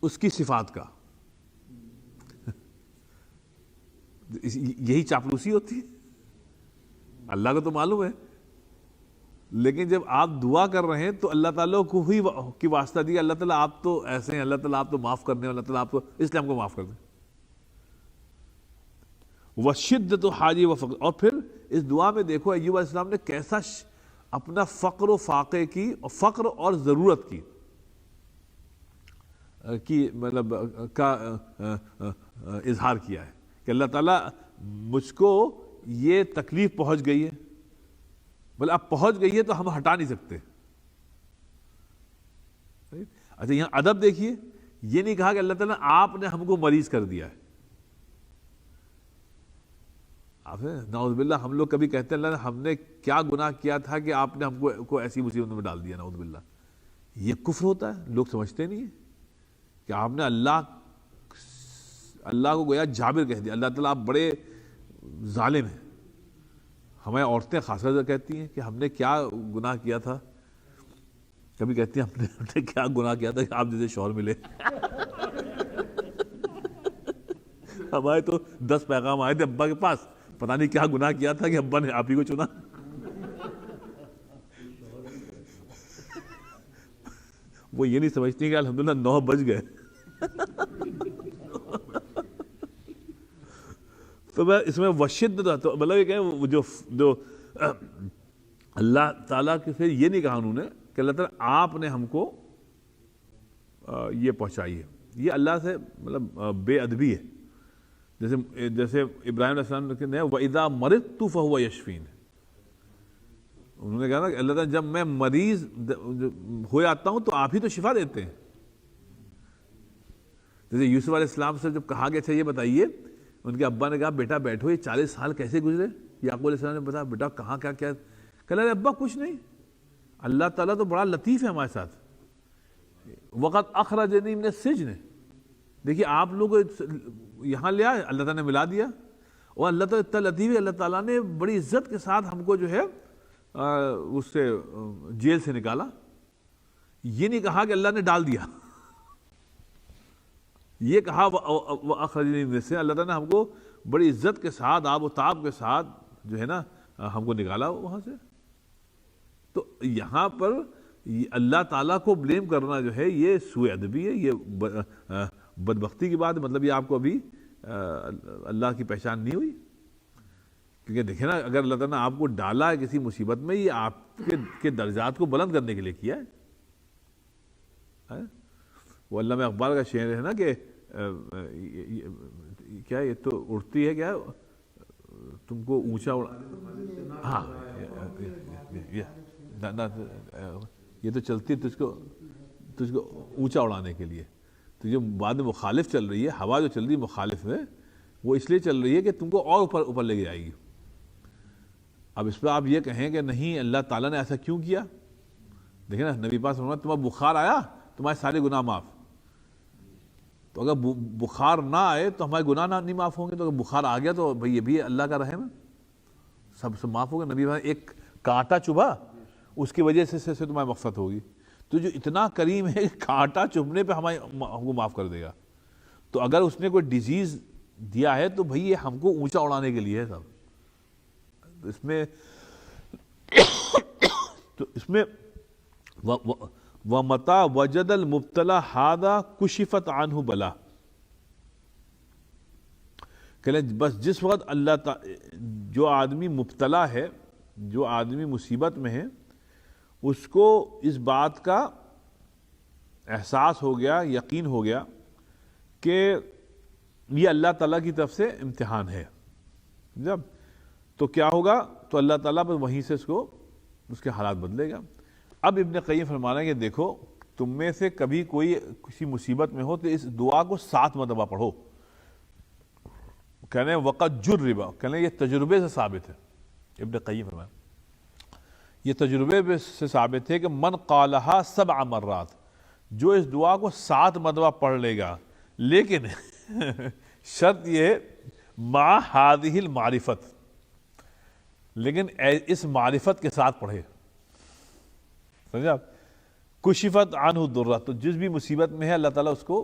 اس کی صفات کا۔ یہی چاپلوسی ہوتی ہے، اللہ کو تو معلوم ہے، لیکن جب آپ دعا کر رہے ہیں تو اللہ تعالیٰ کو ہی کی واسطہ دیا، اللہ تعالیٰ آپ تو ایسے ہیں، اللہ تعالیٰ آپ تو معاف کرنے، اللہ تعالیٰ آپ تو اس لیے ہم کو معاف کر دیں۔ وَشِدَّةُ حَاجِ وَفَقْرِ، اور پھر اس دعا میں دیکھو ایوب علیہ السلام نے کیسا اپنا فقر و فاقے کی، اور فقر اور ضرورت کی مطلب کا اظہار کیا ہے کہ اللہ تعالیٰ مجھ کو یہ تکلیف پہنچ گئی ہے، بولے اب پہنچ گئی ہے تو ہم ہٹا نہیں سکتے۔ اچھا یہاں ادب دیکھیے، یہ نہیں کہا کہ اللہ تعالیٰ آپ نے ہم کو مریض کر دیا ہے. نعوذ باللہ ہم لوگ کبھی کہتے ہیں اللہ ہم نے کیا گناہ کیا تھا کہ آپ نے ہم کو ایسی مصیبت میں ڈال دیا. نعوذ باللہ یہ کفر ہوتا ہے. لوگ سمجھتے نہیں ہیں کہ آپ نے اللہ کو گویا جابر کہہ دیا. اللہ تعالیٰ آپ بڑے ظالم ہیں. ہمیں عورتیں خاص طور سے کہتی ہیں کہ ہم نے کیا گناہ کیا تھا. کبھی کہتی ہیں ہم نے کیا گناہ کیا تھا کہ آپ جیسے شوہر ملے. ہمارے تو 10 پیغام آئے تھے ابا کے پاس, پتہ نہیں کیا گناہ کیا تھا کہ ابا نے آپ ہی کو چنا. وہ یہ نہیں سمجھتی کہ الحمدللہ 9 بج گئے. تو اس میں وشدت, تو مطلب یہ کہ جو اللہ تعالیٰ کے سے یہ نہیں کہا انہوں نے کہ اللہ تعالیٰ آپ نے ہم کو یہ پہنچائی ہے. یہ اللہ سے مطلب بے ادبی ہے. جیسے ابراہیم علیہ السلام نے وَإِذَا مَرِضْتُ فَهُوَ يَشْفِينِ, انہوں نے کہا نا کہ اللہ تعالیٰ جب میں مریض ہو جاتا ہوں تو آپ ہی تو شفا دیتے ہیں. جیسے یوسف علیہ السلام سے جب کہا گیا اچھا یہ بتائیے, ان کے ابا نے کہا بیٹا بیٹھو, یہ 40 سال کیسے گزرے. یعقوب علیہ السلام نے بتایا بیٹا کہاں کیا کیا. کہا ابا کچھ نہیں, اللہ تعالیٰ تو بڑا لطیف ہے ہمارے ساتھ. وقت اخرجنی من السجن, دیکھیے آپ لوگ یہاں لے آئے, اللہ تعالیٰ نے ملا دیا. اور اللہ تعالیٰ اتنا لطیف ہے, اللہ تعالیٰ نے بڑی عزت کے ساتھ ہم کو جو ہے اس سے جیل سے نکالا. یہ نہیں کہا کہ اللہ نے ڈال دیا, یہ کہا وَأَخْرَجَنِي مِنَ السِّجْنِ, اللہ تعالیٰ نے ہم کو بڑی عزت کے ساتھ آب و تاب کے ساتھ جو ہے نا ہم کو نکالا وہاں سے. تو یہاں پر اللہ تعالیٰ کو بلیم کرنا جو ہے یہ سوء ادبی ہے, یہ بدبختی کی بات ہے. مطلب یہ آپ کو ابھی اللہ کی پہچان نہیں ہوئی. کیونکہ دیکھیں نا اگر اللہ تعالیٰ نے آپ کو ڈالا ہے کسی مصیبت میں, یہ آپ کے درجات کو بلند کرنے کے لیے کیا ہے. وہ علامہ اقبال کا شعر ہے نا کہ کیا یہ تو اڑتی ہے, کیا تم کو اونچا ہاں یہ تو چلتی ہے تجھ کو اونچا اڑانے کے لیے. تو جو بعد میں مخالف چل رہی ہے, ہوا جو چل رہی ہے مخالف میں, وہ اس لیے چل رہی ہے کہ تم کو اور اوپر لے کے جائے گی. اب اس پہ آپ یہ کہیں کہ نہیں اللہ تعالیٰ نے ایسا کیوں کیا. دیکھیں نا نبی پاک فرمایا تمہیں بخار آیا تمہارے سارے گناہ معاف. تو اگر بخار نہ آئے تو ہمارے گناہ نہیں معاف ہوں گے. تو اگر بخار آ گیا تو بھئی یہ بھی اللہ کا رحم ہے, سب معاف ہو گیا. نبی پاک ایک کانٹا چبھا اس کی وجہ سے تمہاری مغفرت ہوگی. تو جو اتنا کریم ہے کانٹا چبھنے پہ ہم کو معاف کر دے گا. تو اگر اس نے کوئی ڈیزیز دیا ہے تو بھئی یہ ہم کو اونچا اڑانے کے لیے ہے سب. تو اس میں وَمَتَا وَجَدَ الْمُبْتَلَى هَذَا كُشِفَتْ عَنْهُ بَلَا, کہ بس جس وقت جو آدمی مبتلا ہے, جو آدمی مصیبت میں ہے, اس کو اس بات کا احساس ہو گیا, یقین ہو گیا کہ یہ اللہ تعالیٰ کی طرف سے امتحان ہے. جب تو کیا ہوگا, تو اللہ تعالیٰ پر وہیں سے اس کے حالات بدلے گا. اب ابن قیم فرمانا ہے کہ دیکھو تم میں سے کبھی کوئی کسی مصیبت میں ہو تو اس دعا کو 7 مرتبہ پڑھو. کہنے وقت جربا, کہنے یہ تجربے سے ثابت ہے. ابن قیم فرمانا یہ تجربے سے ثابت ہے کہ من قالہا 7 مرات, جو اس دعا کو 7 مرتبہ پڑھ لے گا, لیکن شرط یہ ہے مع ہذہ المعرفت, لیکن اس معرفت کے ساتھ پڑھے. سمجھا آپ, کشفت عنہ الضرہ, تو جس بھی مصیبت میں ہے اللہ تعالیٰ اس کو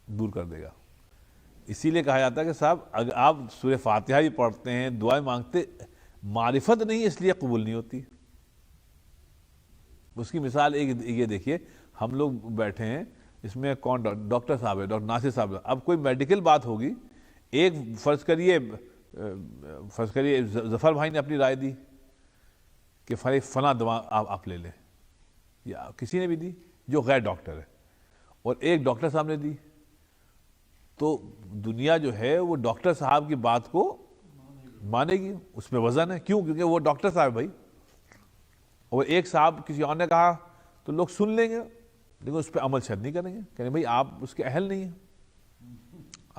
دور کر دے گا. اسی لیے کہا جاتا ہے کہ صاحب اگر آپ سورہ فاتحہ بھی پڑھتے ہیں, دعائیں مانگتے, معرفت نہیں اس لیے قبول نہیں ہوتی. اس کی مثال ایک یہ دیکھیے, ہم لوگ بیٹھے ہیں, اس میں کون ڈاکٹر صاحب ہے, ڈاکٹر ناصر صاحب ہے. اب کوئی میڈیکل بات ہوگی, ایک فرض کریے ظفر بھائی نے اپنی رائے دی کہ فلاں دوا آپ لے لیں, یا کسی نے بھی دی جو غیر ڈاکٹر ہے, اور ایک ڈاکٹر صاحب نے دی, تو دنیا جو ہے وہ ڈاکٹر صاحب کی بات کو مانے گی. اس میں وزن ہے, کیوں؟ کیونکہ وہ ڈاکٹر صاحب بھائی. اور ایک صاحب کسی اور نے کہا تو لوگ سن لیں گے, لیکن اس پہ عمل شاید نہیں کریں گے، کہیں بھائی آپ اس کے اہل نہیں ہیں،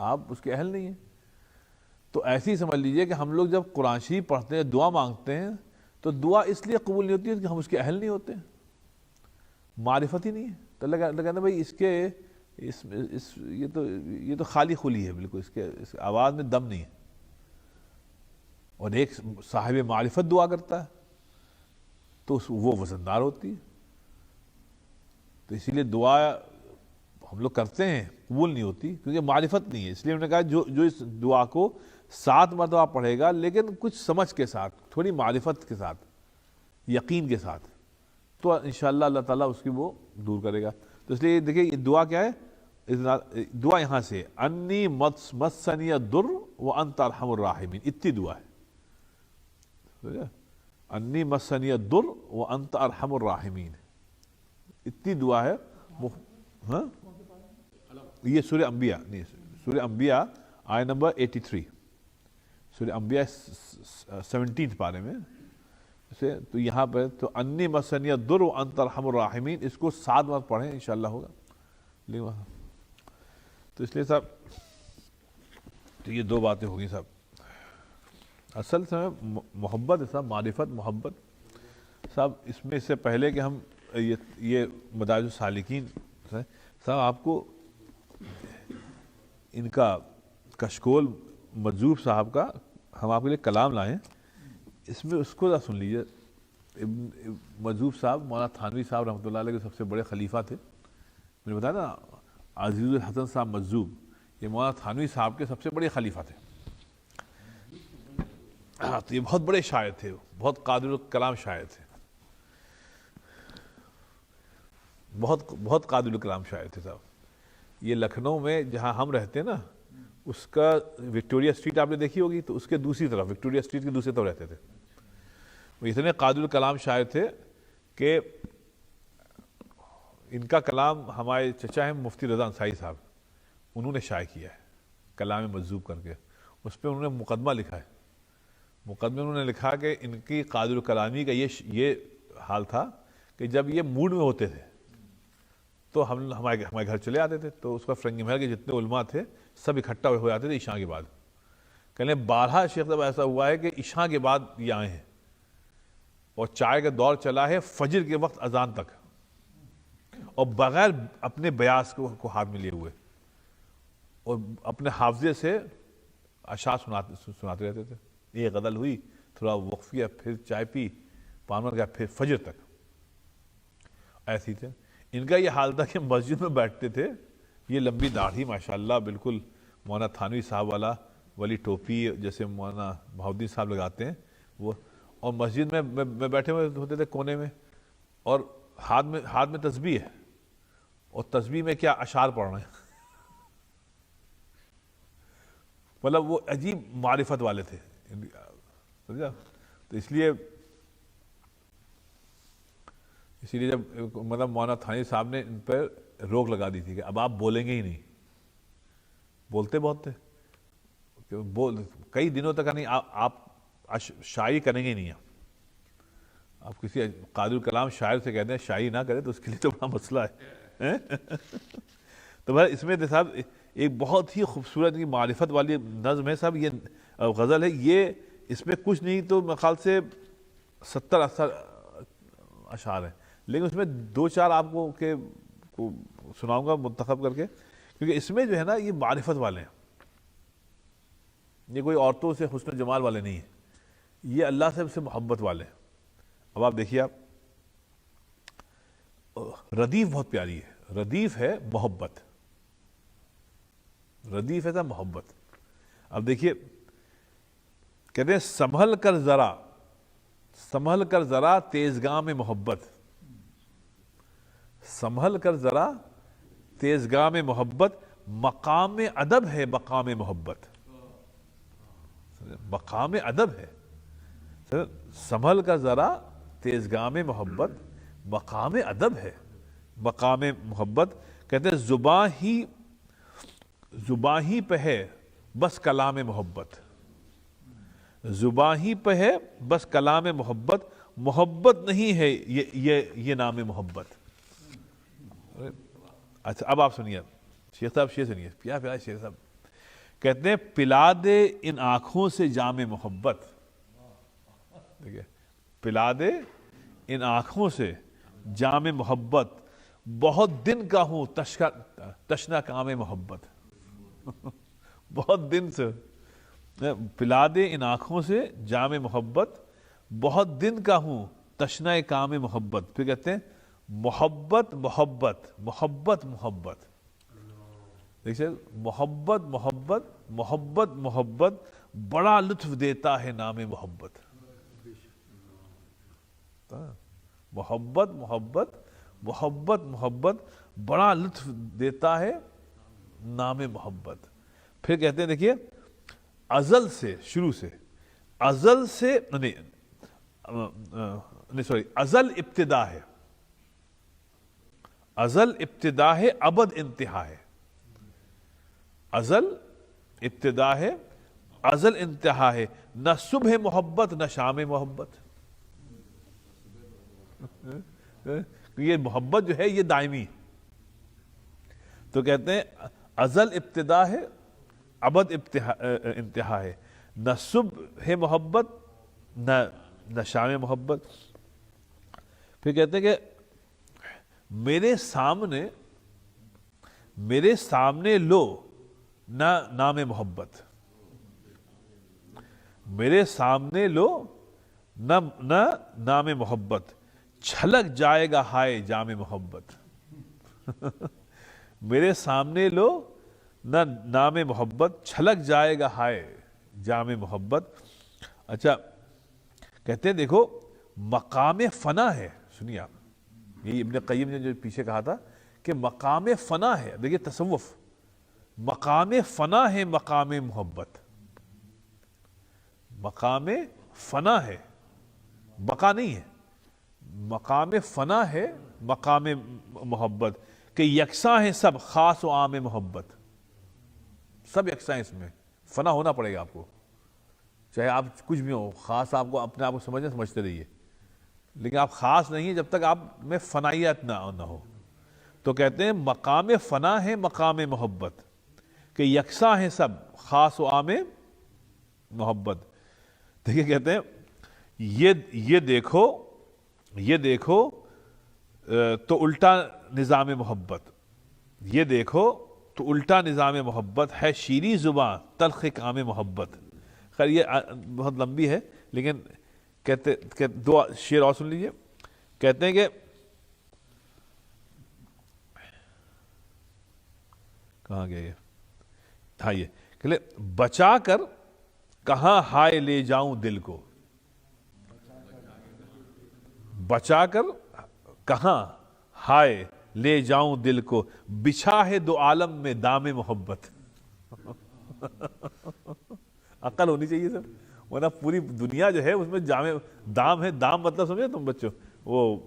آپ اس کے اہل نہیں ہیں. تو ایسے ہی سمجھ لیجئے کہ ہم لوگ جب قرآن شریف پڑھتے ہیں، دعا مانگتے ہیں، تو دعا اس لیے قبول نہیں ہوتی ہے کہ ہم اس کے اہل نہیں ہوتے، معرفت ہی نہیں ہے. تو اللہ کہتا ہے بھائی یہ تو خالی خلی ہے بالکل، اس آواز میں دم نہیں ہے. اور ایک صاحب معرفت دعا کرتا ہے تو وہ وزندار ہوتی ہے. تو اسی لیے دعا ہم لوگ کرتے ہیں، قبول نہیں ہوتی کیونکہ معرفت نہیں ہے. اس لیے انہوں نے کہا جو اس دعا کو 7 مرتبہ پڑھے گا لیکن کچھ سمجھ کے ساتھ، تھوڑی معرفت کے ساتھ، یقین کے ساتھ، تو انشاءاللہ اللہ تعالیٰ اس کی وہ دور کرے گا. تو اس لیے دیکھیں یہ دعا کیا ہے، دعا یہاں سے انی مسنی الضر وانت ارحم الراحمین، اتنی دعا ہے. انی مسنی الضر وانت ارحم الراحمین، اتنی دعا ہے. ہاں یہ سورہ انبیاء نہیں، سورہ انبیاء آیت نمبر 83، سورہ انبیاء 17 پارے میں سے. تو یہاں پہ تو انی مسنی الضر وانت ارحم الراحمین، اس کو 7 بار پڑھیں انشاءاللہ ہوگا. تو اس لیے صاحب تو یہ 2 باتیں ہوگی صاحب. اصل سے محبت ہے صاحب، معرفت محبت صاحب. اس میں اس سے پہلے کہ ہم یہ مدارج السالکین صاحب، آپ کو ان کا کشکول مجذوب صاحب کا ہم آپ کے لیے کلام لائیں، اس میں اس کو ذرا سن لیجیے. مجذوب صاحب مولانا تھانوی صاحب رحمۃ اللہ علیہ کے سب سے بڑے خلیفہ تھے. میں نے بتایا نا عزیز الحسن صاحب مجذوب، یہ مولانا تھانوی صاحب کے سب سے بڑے خلیفہ تھے. ہاں تو یہ بہت بڑے شاعر تھے، بہت قادر الکلام شاعر تھے، بہت قادر الکلام شاعر تھے صاحب. یہ لکھنؤ میں جہاں ہم رہتے ہیں نا، اس کا وکٹوریہ اسٹریٹ آپ نے دیکھی ہوگی، تو اس کے دوسری طرف، وکٹوریہ اسٹریٹ کی دوسری طرف رہتے تھے. وہ اتنے قادر الکلام شاعر تھے کہ ان کا کلام ہمارے چچا ہیں مفتی رضا انصاری صاحب، انہوں نے شائع کیا ہے کلام مجذوب کر کے. اس پہ انہوں نے مقدمہ لکھا ہے. مقدمے انہوں نے لکھا کہ ان کی قادر الکلامی کا یہ حال تھا کہ جب یہ موڈ میں ہوتے تھے تو ہمارے گھر چلے آتے تھے. تو اس کا فرنگی محل کے جتنے علماء تھے سب اکٹھا ہو جاتے تھے عشاء کے بعد. کہنے 12 شیخ صاحب ایسا ہوا ہے کہ عشاء کے بعد یہ آئے ہیں اور چائے کا دور چلا ہے فجر کے وقت اذان تک، اور بغیر اپنے بیاس کو ہاتھ میں لیے ہوئے، اور اپنے حافظے سے اشعار سناتے رہتے تھے. یہ غزل ہوئی، تھوڑا وقف کیا، پھر چائے پی، پان گیا، پھر فجر تک ایسے تھے. ان کا یہ حال تھا کہ مسجد میں بیٹھتے تھے، یہ لمبی داڑھی ماشاءاللہ بالکل مولانا تھانوی صاحب والا والی ٹوپی جیسے مولانا بہاؤالدین صاحب لگاتے ہیں وہ، اور مسجد میں بیٹھے ہوئے ہوتے تھے کونے میں، اور ہاتھ میں تسبیح ہے، اور تسبیح میں کیا اشعار پڑھ رہے ہیں. مطلب وہ عجیب معرفت والے تھے. سمجھا؟ تو اس لیے جب مطلب مولانا تھانوی صاحب نے ان پر روک لگا دی تھی کہ اب آپ بولیں گے ہی نہیں. بولتے بہت تھے، کئی دنوں تک نہیں آپ شاعری کریں گے ہی نہیں. آپ کسی قادر الکلام شاعر سے کہتے ہیں شاعری نہ کرے تو اس کے لیے تو بڑا مسئلہ ہے. تو بھائی اس میں صاحب ایک بہت ہی خوبصورت معرفت والی نظم ہے صاحب، یہ غزل ہے. یہ اس میں کچھ نہیں تو میرے خیال سے 70-80 اشعار ہیں، لیکن اس میں 2-4 آپ کو سناؤں گا منتخب کر کے، کیونکہ اس میں جو ہے نا یہ معرفت والے ہیں. یہ کوئی عورتوں سے حسن و جمال والے نہیں ہیں، یہ اللہ سے محبت والے ہیں. اب آپ دیکھیے، آپ ردیف بہت پیاری ہے. ردیف ہے محبت، ردیف ہے محبت. اب دیکھیے کہتے ہیں سنبھل کر ذرا تیزگاہ میں محبت، سنبھل کر ذرا تیزگاہ میں محبت، مقام ادب ہے مقام محبت. مقام ادب ہے، سنبھل کر ذرا تیزگاہ میں محبت، مقام ادب ہے مقام محبت. کہتے ہیں زباں ہی پہ ہے بس کلام محبت، زباں ہی پہ ہے بس کلام محبت، محبت نہیں ہے یہ نام محبت. اچھا اب آپ سنیے، شیخ صاحب شیخ سنیے، کیا پیارا شیخ صاحب کہتے ہیں، پلا دے ان آنکھوں سے جام محبت. دیکھیے، پلا دے ان آنکھوں سے جام محبت، بہت دن کا ہوں تشنا کام محبت. بہت دن سے پلا دے ان آنکھوں سے جام محبت، بہت دن کا ہوں تشنا کام محبت. پھر کہتے ہیں محبت محبت محبت محبت. دیکھیے، محبت محبت محبت محبت، بڑا لطف دیتا ہے نام محبت. محبت محبت محبت محبت، بڑا لطف دیتا ہے نام محبت. پھر کہتے ہیں دیکھیے، ازل سے، شروع سے، ازل سے نہیں سوری، ازل ابتدا ہے، ازل ابتدا ہے، ابد انتہا ہے. ازل ابتدا ہے، ازل انتہا ہے، نہ صبح محبت نہ شام محبت. یہ محبت جو ہے یہ دائمی. تو کہتے ہیں ازل ابتدا ہے، ابد انتہا ہے، نہ صبح محبت نہ شام محبت. پھر کہتے ہیں کہ میرے سامنے لو نہ نام محبت، میرے سامنے لو نہ نام محبت، چھلک جائے گا ہائے جام محبت. میرے سامنے لو نہ نام محبت، چھلک جائے گا ہائے جام محبت. اچھا کہتے ہیں دیکھو، مقام فنا ہے. سنیے آپ، یہ ابن قیم نے جو پیچھے کہا تھا کہ مقام فنا ہے. دیکھیے تصوف، مقام فنا ہے مقام محبت. مقام فنا ہے، بقا نہیں ہے. مقام فنا ہے مقام محبت، کہ یکساں ہیں سب خاص و عام محبت. سب یکساں ہیں اس میں، فنا ہونا پڑے گا آپ کو، چاہے آپ کچھ بھی ہو. خاص آپ کو اپنے آپ کو سمجھتے رہیے، لیکن آپ خاص نہیں ہیں جب تک آپ میں فنائیت نہ ہو. تو کہتے ہیں مقام فنا ہے مقام محبت، کہ یکساں ہیں سب خاص و عام محبت. دیکھیے کہتے ہیں یہ دیکھو تو الٹا نظام محبت. یہ دیکھو تو الٹا نظام محبت ہے، شیریں زباں تلخ کام محبت. خیر یہ بہت لمبی ہے، لیکن کہتے دو شعر اور سن لیجئے. کہتے ہیں کہ کہاں گیا یہ، ہاں یہ کہ بچا کر کہاں ہائے لے جاؤں دل کو، بچا کر کہاں ہائے لے جاؤں دل کو، بچھا ہے دو عالم میں دام محبت. عقل ہونی چاہیے سر، ورنہ پوری دنیا جو ہے اس میں دام ہے. دام مطلب سمجھے تم بچوں، وہ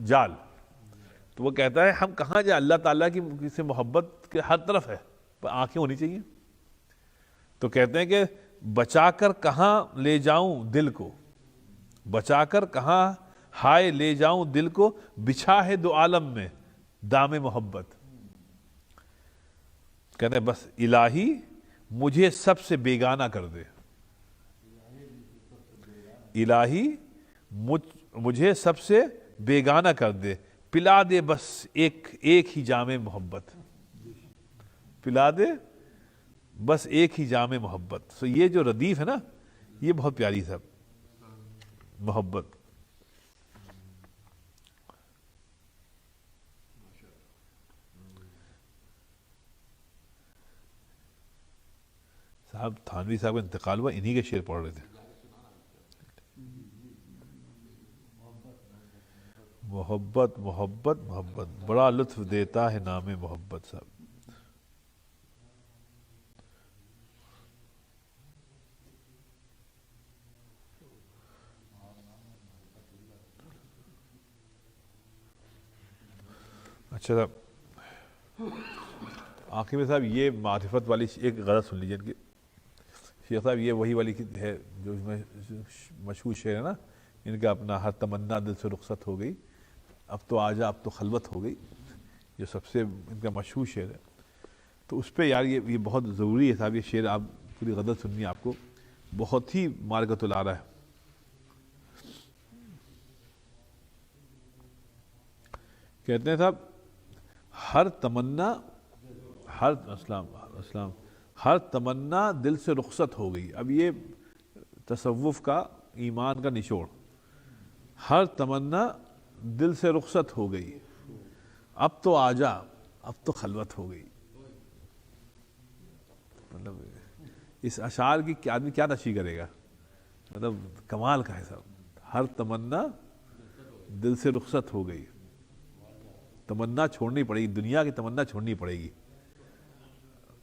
جال. تو وہ کہتا ہے ہم کہاں جائیں، اللہ تعالیٰ کی سے محبت کے ہر طرف ہے، پر آنکھیں ہونی چاہیے. تو کہتے ہیں کہ بچا کر کہاں لے جاؤں دل کو، بچا کر کہاں ہائے لے جاؤں دل کو، بچھا ہے دو عالم میں دام محبت. کہتے ہیں بس الہی مجھے سب سے بیگانہ کر دے، الہی مجھے سب سے بیگانہ کر دے، پلا دے بس ایک ہی جام محبت، پلا دے بس ایک ہی جام محبت. سو یہ جو ردیف ہے نا، یہ بہت پیاری سب محبت. صاحب تھانوی صاحب کا انتقال ہوا، انہی کے شعر پڑھ رہے تھے. محبت محبت محبت، بڑا لطف دیتا ہے نام محبت. صاحب اچھا صاحب آخر میں صاحب یہ معرفت والی ایک غرض سن لیجیے ان کی. شیخ صاحب یہ وہی والی ہے جو اس میں مشہور شعر ہے نا، ان کا اپنا ہر تمنا دل سے رخصت ہو گئی، اب تو آجا اب تو خلوت ہو گئی. جو سب سے ان کا مشہور شعر ہے. تو اس پہ یار یہ بہت ضروری ہے صاحب. یہ شعر آپ پوری غزل سننی ہے آپ کو, بہت ہی مارکت العارہ ہے. کہتے ہیں صاحب ہر تمنا ہر تمنا دل سے رخصت ہو گئی. اب یہ تصوف کا, ایمان کا نچوڑ. ہر تمنا دل سے رخصت ہو گئی, اب تو آجا, اب تو خلوت ہو گئی. مطلب اس اشعار کی آدمی کیا تشریح کرے گا, مطلب کمال کا ہے صاحب. ہر تمنا دل سے رخصت ہو گئی, تمنا چھوڑنی پڑے گی, دنیا کی تمنا چھوڑنی پڑے گی,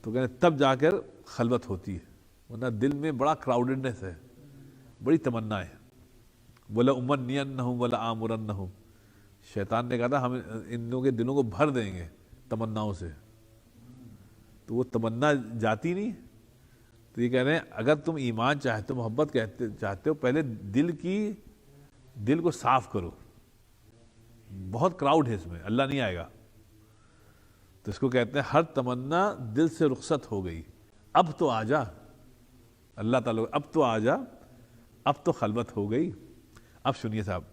تو کہتے تب جا کر خلوت ہوتی ہے. ورنہ دل میں بڑا کراؤڈڈنس ہے, بڑی تمنا ہے. وَلَأُمَنِّيَنَّهُمْ وَلَآمُرَنَّهُمْ, شیطان نے کہا تھا ہم ان لوگوں کے دلوں کو بھر دیں گے تمناؤں سے. تو وہ تمنا جاتی نہیں. تو یہ کہہ رہے ہیں اگر تم ایمان چاہتے ہو, محبت چاہتے ہو, پہلے دل کو صاف کرو. بہت کراؤڈ ہے اس میں, اللہ نہیں آئے گا. تو اس کو کہتے ہیں ہر تمنا دل سے رخصت ہو گئی, اب تو آجا. اللہ تعالیٰ اب تو آجا, اب تو خلوت ہو گئی. اب سنیے صاحب,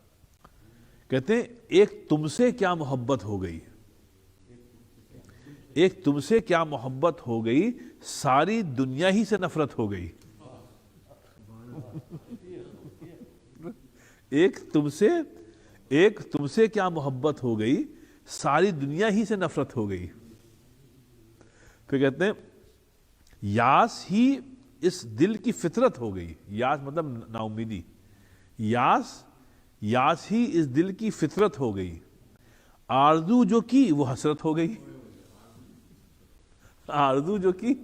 کہتے ہیں ایک تم سے کیا محبت ہو گئی, ایک تم سے کیا محبت ہو گئی, ساری دنیا ہی سے نفرت ہو گئی. ایک تم سے کیا محبت ہو گئی, ساری دنیا ہی سے نفرت ہو گئی. پھر کہتے ہیں یاس ہی اس دل کی فطرت ہو گئی. یاس مطلب نا امیدی. یاس ہی اس دل کی فطرت ہو گئی, آرزو جو کی وہ حسرت ہو گئی. آرزو جو کی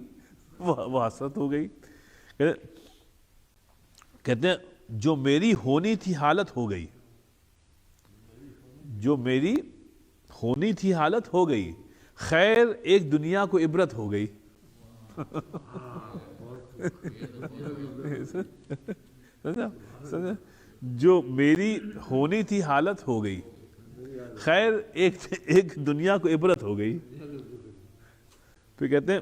وہ حسرت ہو گئی. کہتے ہیں جو میری ہونی تھی حالت ہو گئی, جو میری ہونی تھی حالت ہو گئی, خیر ایک دنیا کو عبرت ہو گئی. جو میری ہونی تھی حالت ہو گئی, خیر ایک دنیا کو عبرت ہو گئی. پھر کہتے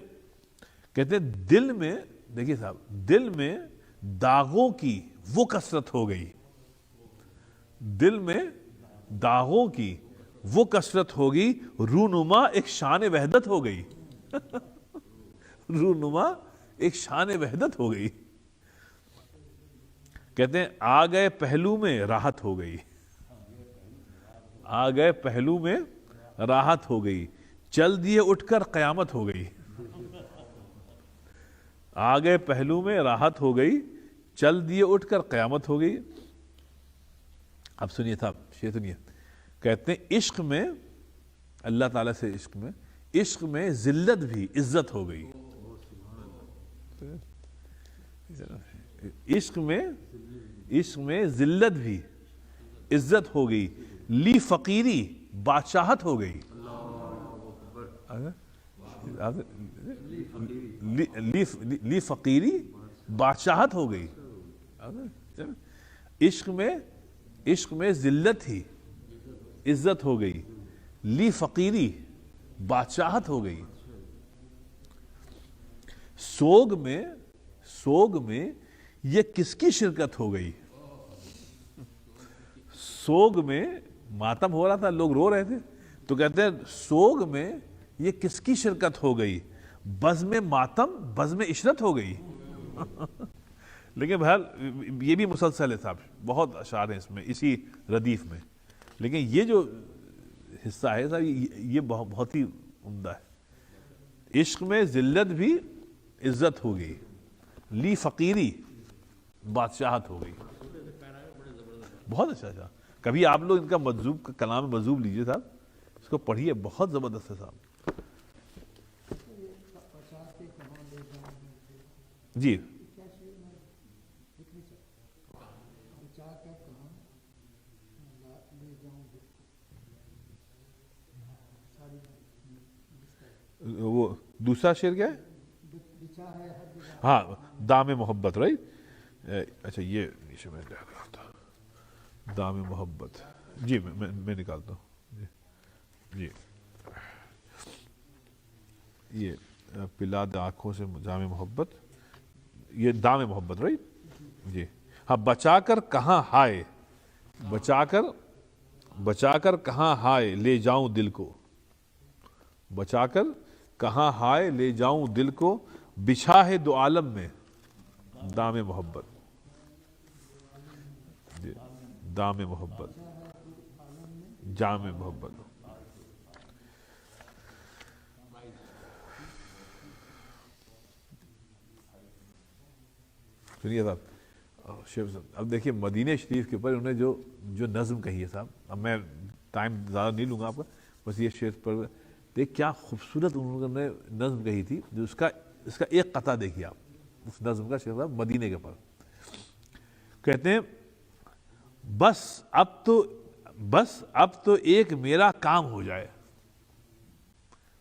ہیں دل میں, دیکھیے صاحب, دل میں داغوں کی وہ کثرت ہو گئی. دل میں داغوں کی وہ کثرت ہوگی, رونما ایک شان وحدت ہو گئی. رونما ایک شان وحدت ہو گئی. کہتے ہیں آ گئے پہلو میں راحت ہو گئی. آ گئے پہلو میں راحت ہو گئی, چل دیے اٹھ کر قیامت ہو گئی. آ گئے پہلو میں راحت ہو گئی, چل دیے اٹھ کر قیامت ہو گئی. اب سنیے صاحب, شیخ سنیے. کہتے ہیں عشق میں, اللہ تعالیٰ سے عشق میں ذلت بھی عزت ہو گئی. عشق میں ذلت بھی عزت ہو گئی, لی فقیری بادشاہت ہو گئی. لی فقیری بادشاہت ہو گئی. عشق میں ذلت ہی عزت ہو گئی, لی فقیری بادشاہت ہو گئی. سوگ میں یہ کس کی شرکت ہو گئی. سوگ میں ماتم ہو رہا تھا, لوگ رو رہے تھے, تو کہتے ہیں سوگ میں یہ کس کی شرکت ہو گئی, بزم ماتم بزم عشرت ہو گئی. لیکن بہرحال یہ بھی مسلسل ہے صاحب, بہت اشعار ہیں اس میں, اسی ردیف میں. لیکن یہ جو حصہ ہے صاحب, یہ بہت ہی عمدہ ہے. عشق میں ذلت بھی عزت ہو گئی, لی فقیری بادشاہت ہو گئی. بہت اچھا. کبھی آپ لوگ ان کا مجذوب, کلام مجذوب لیجئے صاحب, اس کو پڑھیے, بہت زبردست ہے صاحب. جی وہ دوسرا شعر کیا ہے؟ ہاں, دام محبت, رائٹ. اچھا یہ نیچے میں لکھ رہا تھا, دام محبت. جی میں نکالتا ہوں. جی یہ پلا دے آنکھوں سے جام محبت، یہ دام محبت، رائٹ جی ہاں. بچا کر کہاں ہائے، بچا کر کہاں ہائے لے جاؤں دل کو، بچا کر کہاں ہائے لے جاؤں دل کو، بچھا ہے دو عالم میں دام محبت. جی دام محبت، جام محبت. سنیے صاحب، اب دیکھیے مدینہ شریف کے اوپر انہوں نے جو نظم کہی ہے صاحب، اب میں ٹائم زیادہ نہیں لوں گا آپ کا، بس یہ شعر پر دیکھ کیا خوبصورت انہوں نے نظم کہی تھی. جو اس کا ایک قطعہ دیکھیے آپ اس نظم کا، شیخ صاحب مدینے کے اوپر کہتے ہیں بس اب تو ایک میرا کام ہو جائے،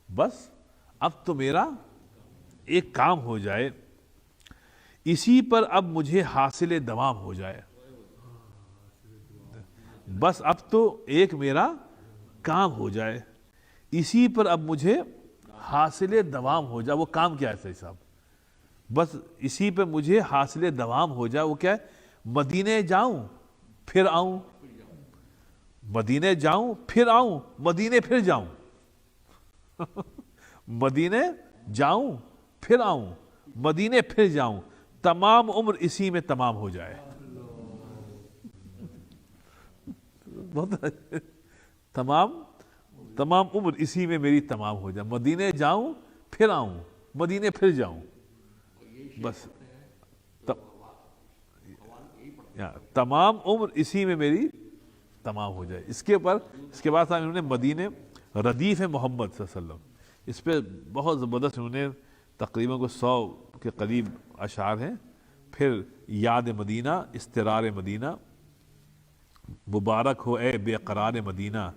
بس اب تو میرا ایک کام ہو جائے، اسی پر اب مجھے حاصل دوام ہو جائے. بس اب تو ایک میرا کام ہو جائے، اسی پر اب مجھے حاصل دوام ہو جائے. وہ کام کیا ہے صاحب صاحب؟ بس اسی پر مجھے حاصل دوام ہو جائے. وہ کیا ہے؟ مدینے جاؤں پھر آؤں، مدینے جاؤں پھر آؤں، مدینے پھر جاؤں. مدینے جاؤں پھر آؤں، مدینے پھر جاؤں، تمام عمر اسی میں تمام ہو جائے. تمام عمر اسی میں میری تمام ہو جائے. مدینے جاؤں پھر آؤں، مدینے پھر جاؤں، بس تمام عمر اسی میں میری تمام ہو جائے. اس کے بعد انہوں نے مدینے ردیف محمد صلی اللہ علیہ وسلم، اس پہ بہت زبردست انہوں نے تقریباً 100 کے قریب اشعار ہیں. پھر یاد مدینہ، استرار مدینہ، مبارک ہو اے بے قرار مدینہ،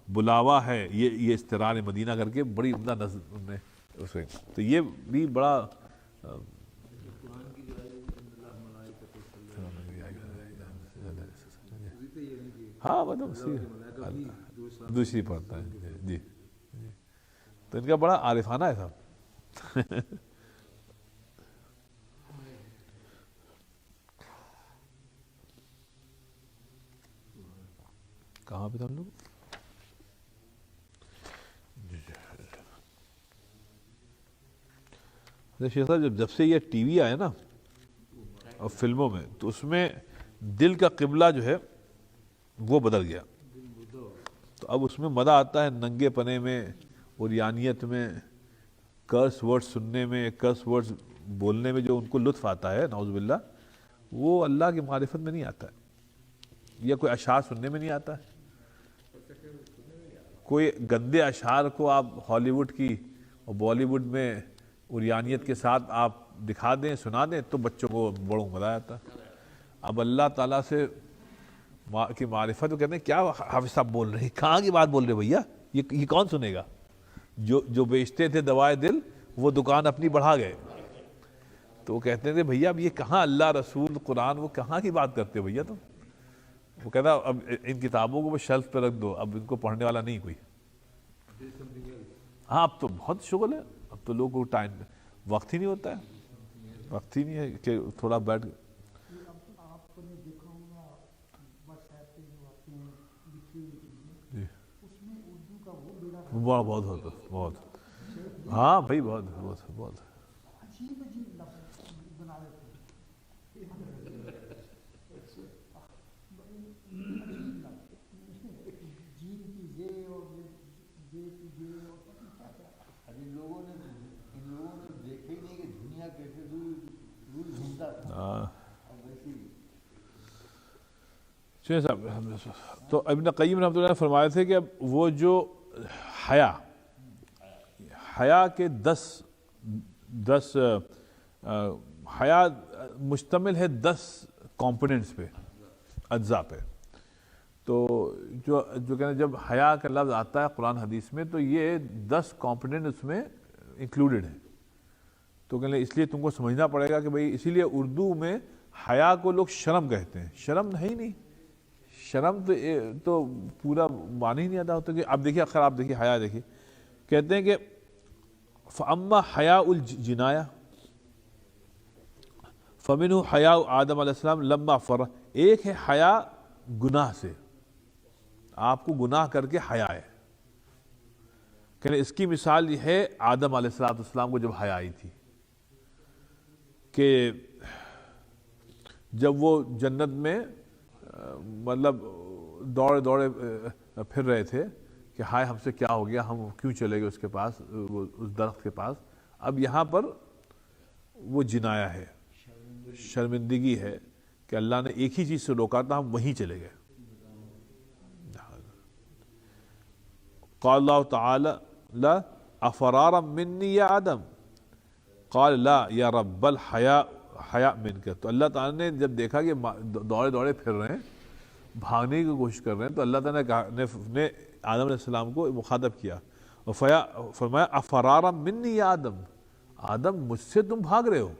بلاوا ہے یہ استرار مدینہ کر کے بڑی عمدہ نظم نے اس میں. تو یہ بھی بڑا ہاں مطلب دوسری پڑھتا ہے جی. تو ان کا بڑا عارفانہ ہے صاحب. کہاں پہ تھا ہم لوگ؟ شیخ صاحب جب سے یہ ٹی وی آیا نا اور فلموں میں، تو اس میں دل کا قبلہ جو ہے وہ بدل گیا. تو اب اس میں مزہ آتا ہے ننگے پنے میں، عریانیت میں، کرس ورڈ سننے میں، کرس ورڈ بولنے میں جو ان کو لطف آتا ہے نعوذ باللہ، وہ اللہ کی معرفت میں نہیں آتا ہے، یا کوئی اشعار سننے میں نہیں آتا ہے. کوئی گندے اشعار کو آپ ہالی ووڈ کی اور بالی ووڈ میں عریانیت کے ساتھ آپ دکھا دیں، سنا دیں، تو بچوں کو بڑوں مزہ آتا ہے. اب اللہ تعالیٰ سے کی معرفت کہتے ہیں کیا حافظ صاحب بول رہے ہیں، کہاں کی بات بول رہے بھیا، یہ کون سنے گا؟ جو بیچتے تھے دوائے دل وہ دکان اپنی بڑھا گئے. تو وہ کہتے تھے بھیا اب یہ کہاں اللہ رسول قرآن، وہ کہاں کی بات کرتے ہو بھیا تم؟ وہ کہتا اب ان کتابوں کو شیلف پہ رکھ دو، اب ان کو پڑھنے والا نہیں کوئی. ہاں اب تو بہت شغل ہے، اب تو لوگوں کو ٹائم وقت ہی نہیں ہوتا ہے، وقت ہی نہیں ہے کہ تھوڑا بیٹھ. بہت ہاں بھائی بہت صاحب. تو ابن قیم رحمۃ اللہ نے فرمایا تھے کہ اب وہ جو حیا کے 10 حیا مشتمل ہے 10 کمپوننٹس پہ، اجزاء پہ. تو جو کہتے ہیں جب حیا کا لفظ آتا ہے قرآن حدیث میں، تو یہ 10 کمپوننٹ اس میں انکلوڈڈ ہیں. تو کہتے ہیں اس لیے تم کو سمجھنا پڑے گا کہ بھئی اسی لیے اردو میں حیا کو لوگ شرم کہتے ہیں. شرم نہیں، شرم تو پورا معنی ہی نہیں آتا ہوتا. کہ اب دیکھیے اگر آپ دیکھیے حیا دیکھیے کہتے ہیں کہ فَأَمَّا حَيَاءُ الْجِنَایَةِ فَمِنْهُ حَيَاءُ آدم علیہ السلام لَمَّا فَرَّ. ایک ہے حیا گناہ سے، آپ کو گناہ کر کے حیا ہے، کہ اس کی مثال یہ ہے آدم علیہ السلام کو جب حیا آئی تھی کہ جب وہ جنت میں مطلب دوڑے دوڑے پھر رہے تھے کہ ہائے ہم سے کیا ہو گیا، ہم کیوں چلے گئے اس کے پاس، اس درخت کے پاس. اب یہاں پر وہ جنایا ہے، شرمندگی ہے کہ اللہ نے ایک ہی چیز سے روکا تھا، ہم وہیں چلے گئے. قال اللہ تعالی لا افرارا منی یا آدم قال لا یا رب بل حیا منک. تو اللہ تعالیٰ نے جب دیکھا کہ دوڑے دوڑے پھر رہے ہیں، بھاگنے کی کوشش کر رہے ہیں، تو اللہ تعالیٰ نے آدم علیہ السلام کو مخاطب کیا اور فرمایا افرارا منی یا آدم، آدم مجھ سے تم بھاگ رہے ہو،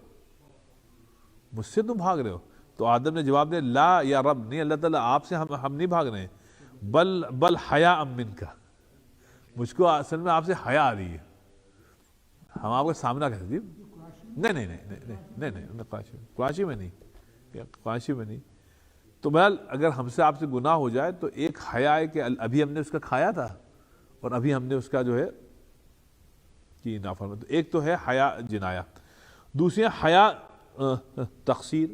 مجھ سے تم بھاگ رہے ہو. تو آدم نے جواب دیا لا یا رب، نہیں اللہ تعالیٰ آپ سے ہم نہیں بھاگ رہے ہیں، بل حیا منک، مجھ کو اصل میں آپ سے حیا آ رہی ہے. ہم آپ کا سامنا کر سکتے نہیں قرآشی میں نہیں. تو بہرحال اگر ہم سے آپ سے گناہ ہو جائے تو ایک حیا ہے کہ ابھی ہم نے اس کا کھایا تھا اور ابھی ہم نے اس کا جو ہے کی نافرمانی. تو ایک تو ہے حیا جنایا، دوسری حیا تقصیر،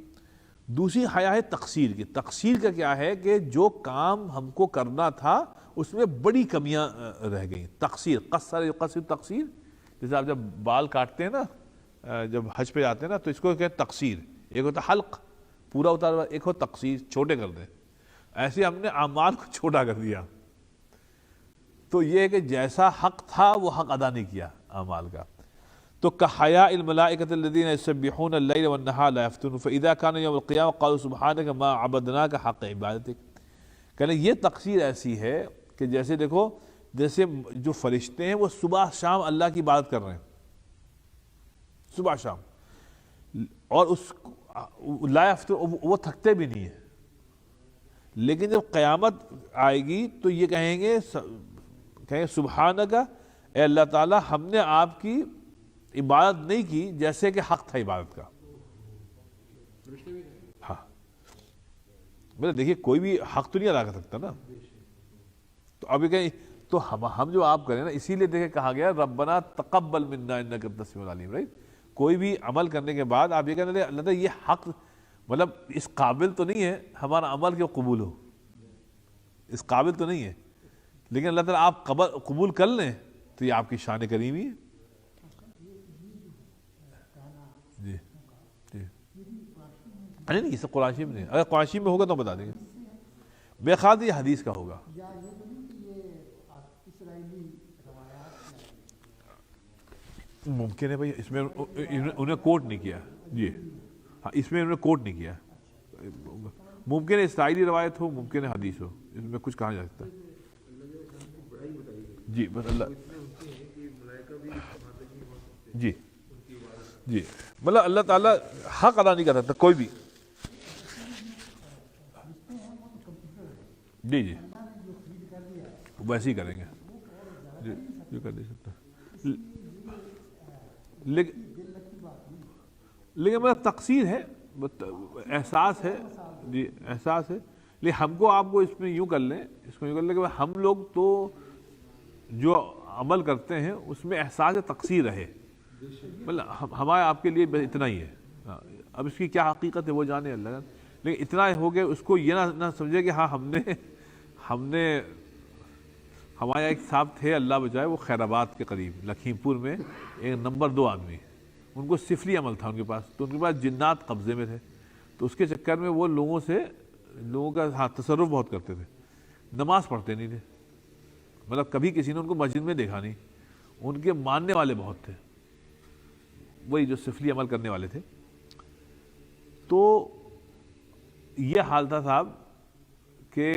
دوسری حیا ہے تقصیر کی. تقصیر کا کیا ہے کہ جو کام ہم کو کرنا تھا اس میں بڑی کمیاں رہ گئیں. تقصیر، قصر تقصیر، جیسے آپ جب بال کاٹتے ہیں نا، جب حج پہ جاتے ہیں نا، تو اس کو کہتے ہیں تقصیر. ایک ہوتا حلق پورا ہوتا ہے، ایک ہو تقصیر چھوٹے کر دیں. ایسے ہم نے اعمال کو چھوٹا کر دیا. تو یہ ہے کہ جیسا حق تھا وہ حق ادا نہیں کیا اعمال کا. تو كحياء الملائكة الذين يسبحون الليل والنهار لا يفترون فإذا كان يوم القيامة قالوا سبحانك ما عبدناك حق عبادتك. کہنے یہ تقصیر ایسی ہے کہ جیسے دیکھو، جیسے جو فرشتے ہیں وہ صبح شام اللہ کی عبادت کر رہے ہیں، صبح شام، اور اس لا یفترون، وہ تھکتے بھی نہیں ہیں. لیکن جب قیامت آئے گی تو یہ کہیں گے سبحانک، اے اللہ تعالیٰ ہم نے آپ کی عبادت نہیں کی جیسے کہ حق تھا عبادت کا. ہاں مطلب دیکھیے کوئی بھی حق تو نہیں ادا کر سکتا نا. تو اب یہ کہیں تو ہم جو آپ کریں نا، اسی لیے دیکھیں کہا گیا ربنا تقبل منا انک انت السمیع العلیم. رائٹ، کوئی بھی عمل کرنے کے بعد آپ یہ کہنا اللہ تعالیٰ یہ حق مطلب اس قابل تو نہیں ہے ہمارا عمل کہ قبول ہو، اس قابل تو نہیں ہے، لیکن اللہ تعالیٰ آپ قبول کر لیں تو یہ آپ کی شان کریمی ہے. جی جی نہیں اسے قرآن شریف نہیں، اگر قرآن شریف میں ہوگا تو بتا دیں گے. بے خیال یہ حدیث کا ہوگا. ممکن ہے بھائی، اس میں انہیں کوٹ نہیں کیا. جی ہاں، اس میں انہوں نے کوٹ نہیں کیا. ممکن ہے اسرائیلی روایت ہو، ممکن ہے حدیث ہو، اس میں کچھ کہا جا سکتا ہے. جی بس اللہ جی جی مطلب اللہ تعالیٰ حق ادا نہیں کر سکتا کوئی بھی. جی جی ویسے ہی کریں گے جی جو کر نہیں سکتا. لیکن میرا تقصیر ہے، احساس ہے. جی احساس ہے، لیکن ہم کو آپ کو اس میں یوں کر لیں، اس کو یوں کر لیں کہ ہم لوگ تو جو عمل کرتے ہیں اس میں احساس تقصیر رہے. مطلب ہمارا آپ کے لیے اتنا ہی ہے. اب اس کی کیا حقیقت ہے وہ جانے اللہ، لیکن اتنا ہو کہ اس کو یہ نہ سمجھے کہ ہاں ہم نے ہمارے ایک صاحب تھے اللہ بچائے، وہ خیر آباد کے قریب لکھیم پور میں ایک نمبر 2 آدمی، ان کو صفری عمل تھا ان کے پاس، تو ان کے پاس جنات قبضے میں تھے. تو اس کے چکر میں وہ لوگوں کا تصرف بہت کرتے تھے، نماز پڑھتے نہیں تھے. مطلب کبھی کسی نے ان کو مسجد میں دیکھا نہیں. ان کے ماننے والے بہت تھے، وہی جو سفلی عمل کرنے والے تھے. تو یہ حال تھا صاحب کہ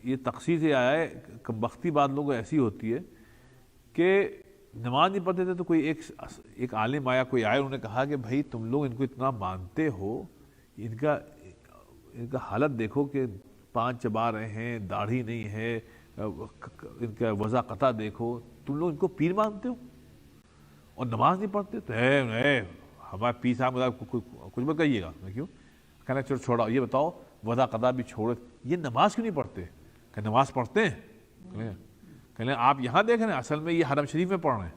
یہ تقصیر سے آیا ہے. کم بختی بات لوگوں کو ایسی ہوتی ہے کہ نماز نہیں پڑھتے تھے تو کوئی ایک عالم آیا، کوئی آیا، انہوں نے کہا کہ بھائی تم لوگ ان کو اتنا مانتے ہو، ان کا حالت دیکھو کہ 5 چبا رہے ہیں، داڑھی نہیں ہے، ان کا وضع قطع دیکھو، تم لوگ ان کو پیر مانتے ہو اور نماز نہیں پڑھتے؟ تو ہمارے پیر صاحب کچھ مت کہیے گا. میں کیوں؟ کہنا چلو چھوڑا، یہ بتاؤ وضع قطع بھی چھوڑو، یہ نماز کیوں نہیں پڑھتے؟ کہ نماز پڑھتے ہیں. کہنے آپ یہاں دیکھ رہے ہیں، اصل میں یہ حرم شریف میں پڑھ رہے ہیں.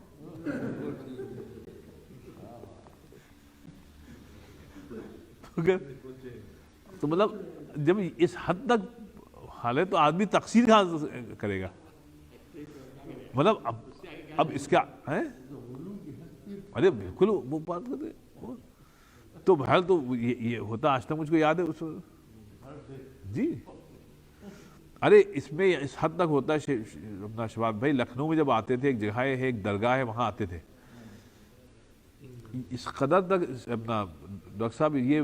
تو مطلب جب اس حد تک حال ہے تو آدمی تقصیر کہاں کرے گا؟ مطلب اب اس کا ہے، ارے بالکل وہ بات کرتے. تو بہرحال تو یہ ہوتا آج تک مجھ کو یاد ہے اس جی. ارے اس میں اس حد تک ہوتا ہے اپنا شباب بھائی، لکھنؤ میں جب آتے تھے، ایک جگہ ہے، ایک درگاہ ہے، وہاں آتے تھے. اس قدر تک اپنا ڈاکٹر صاحب یہ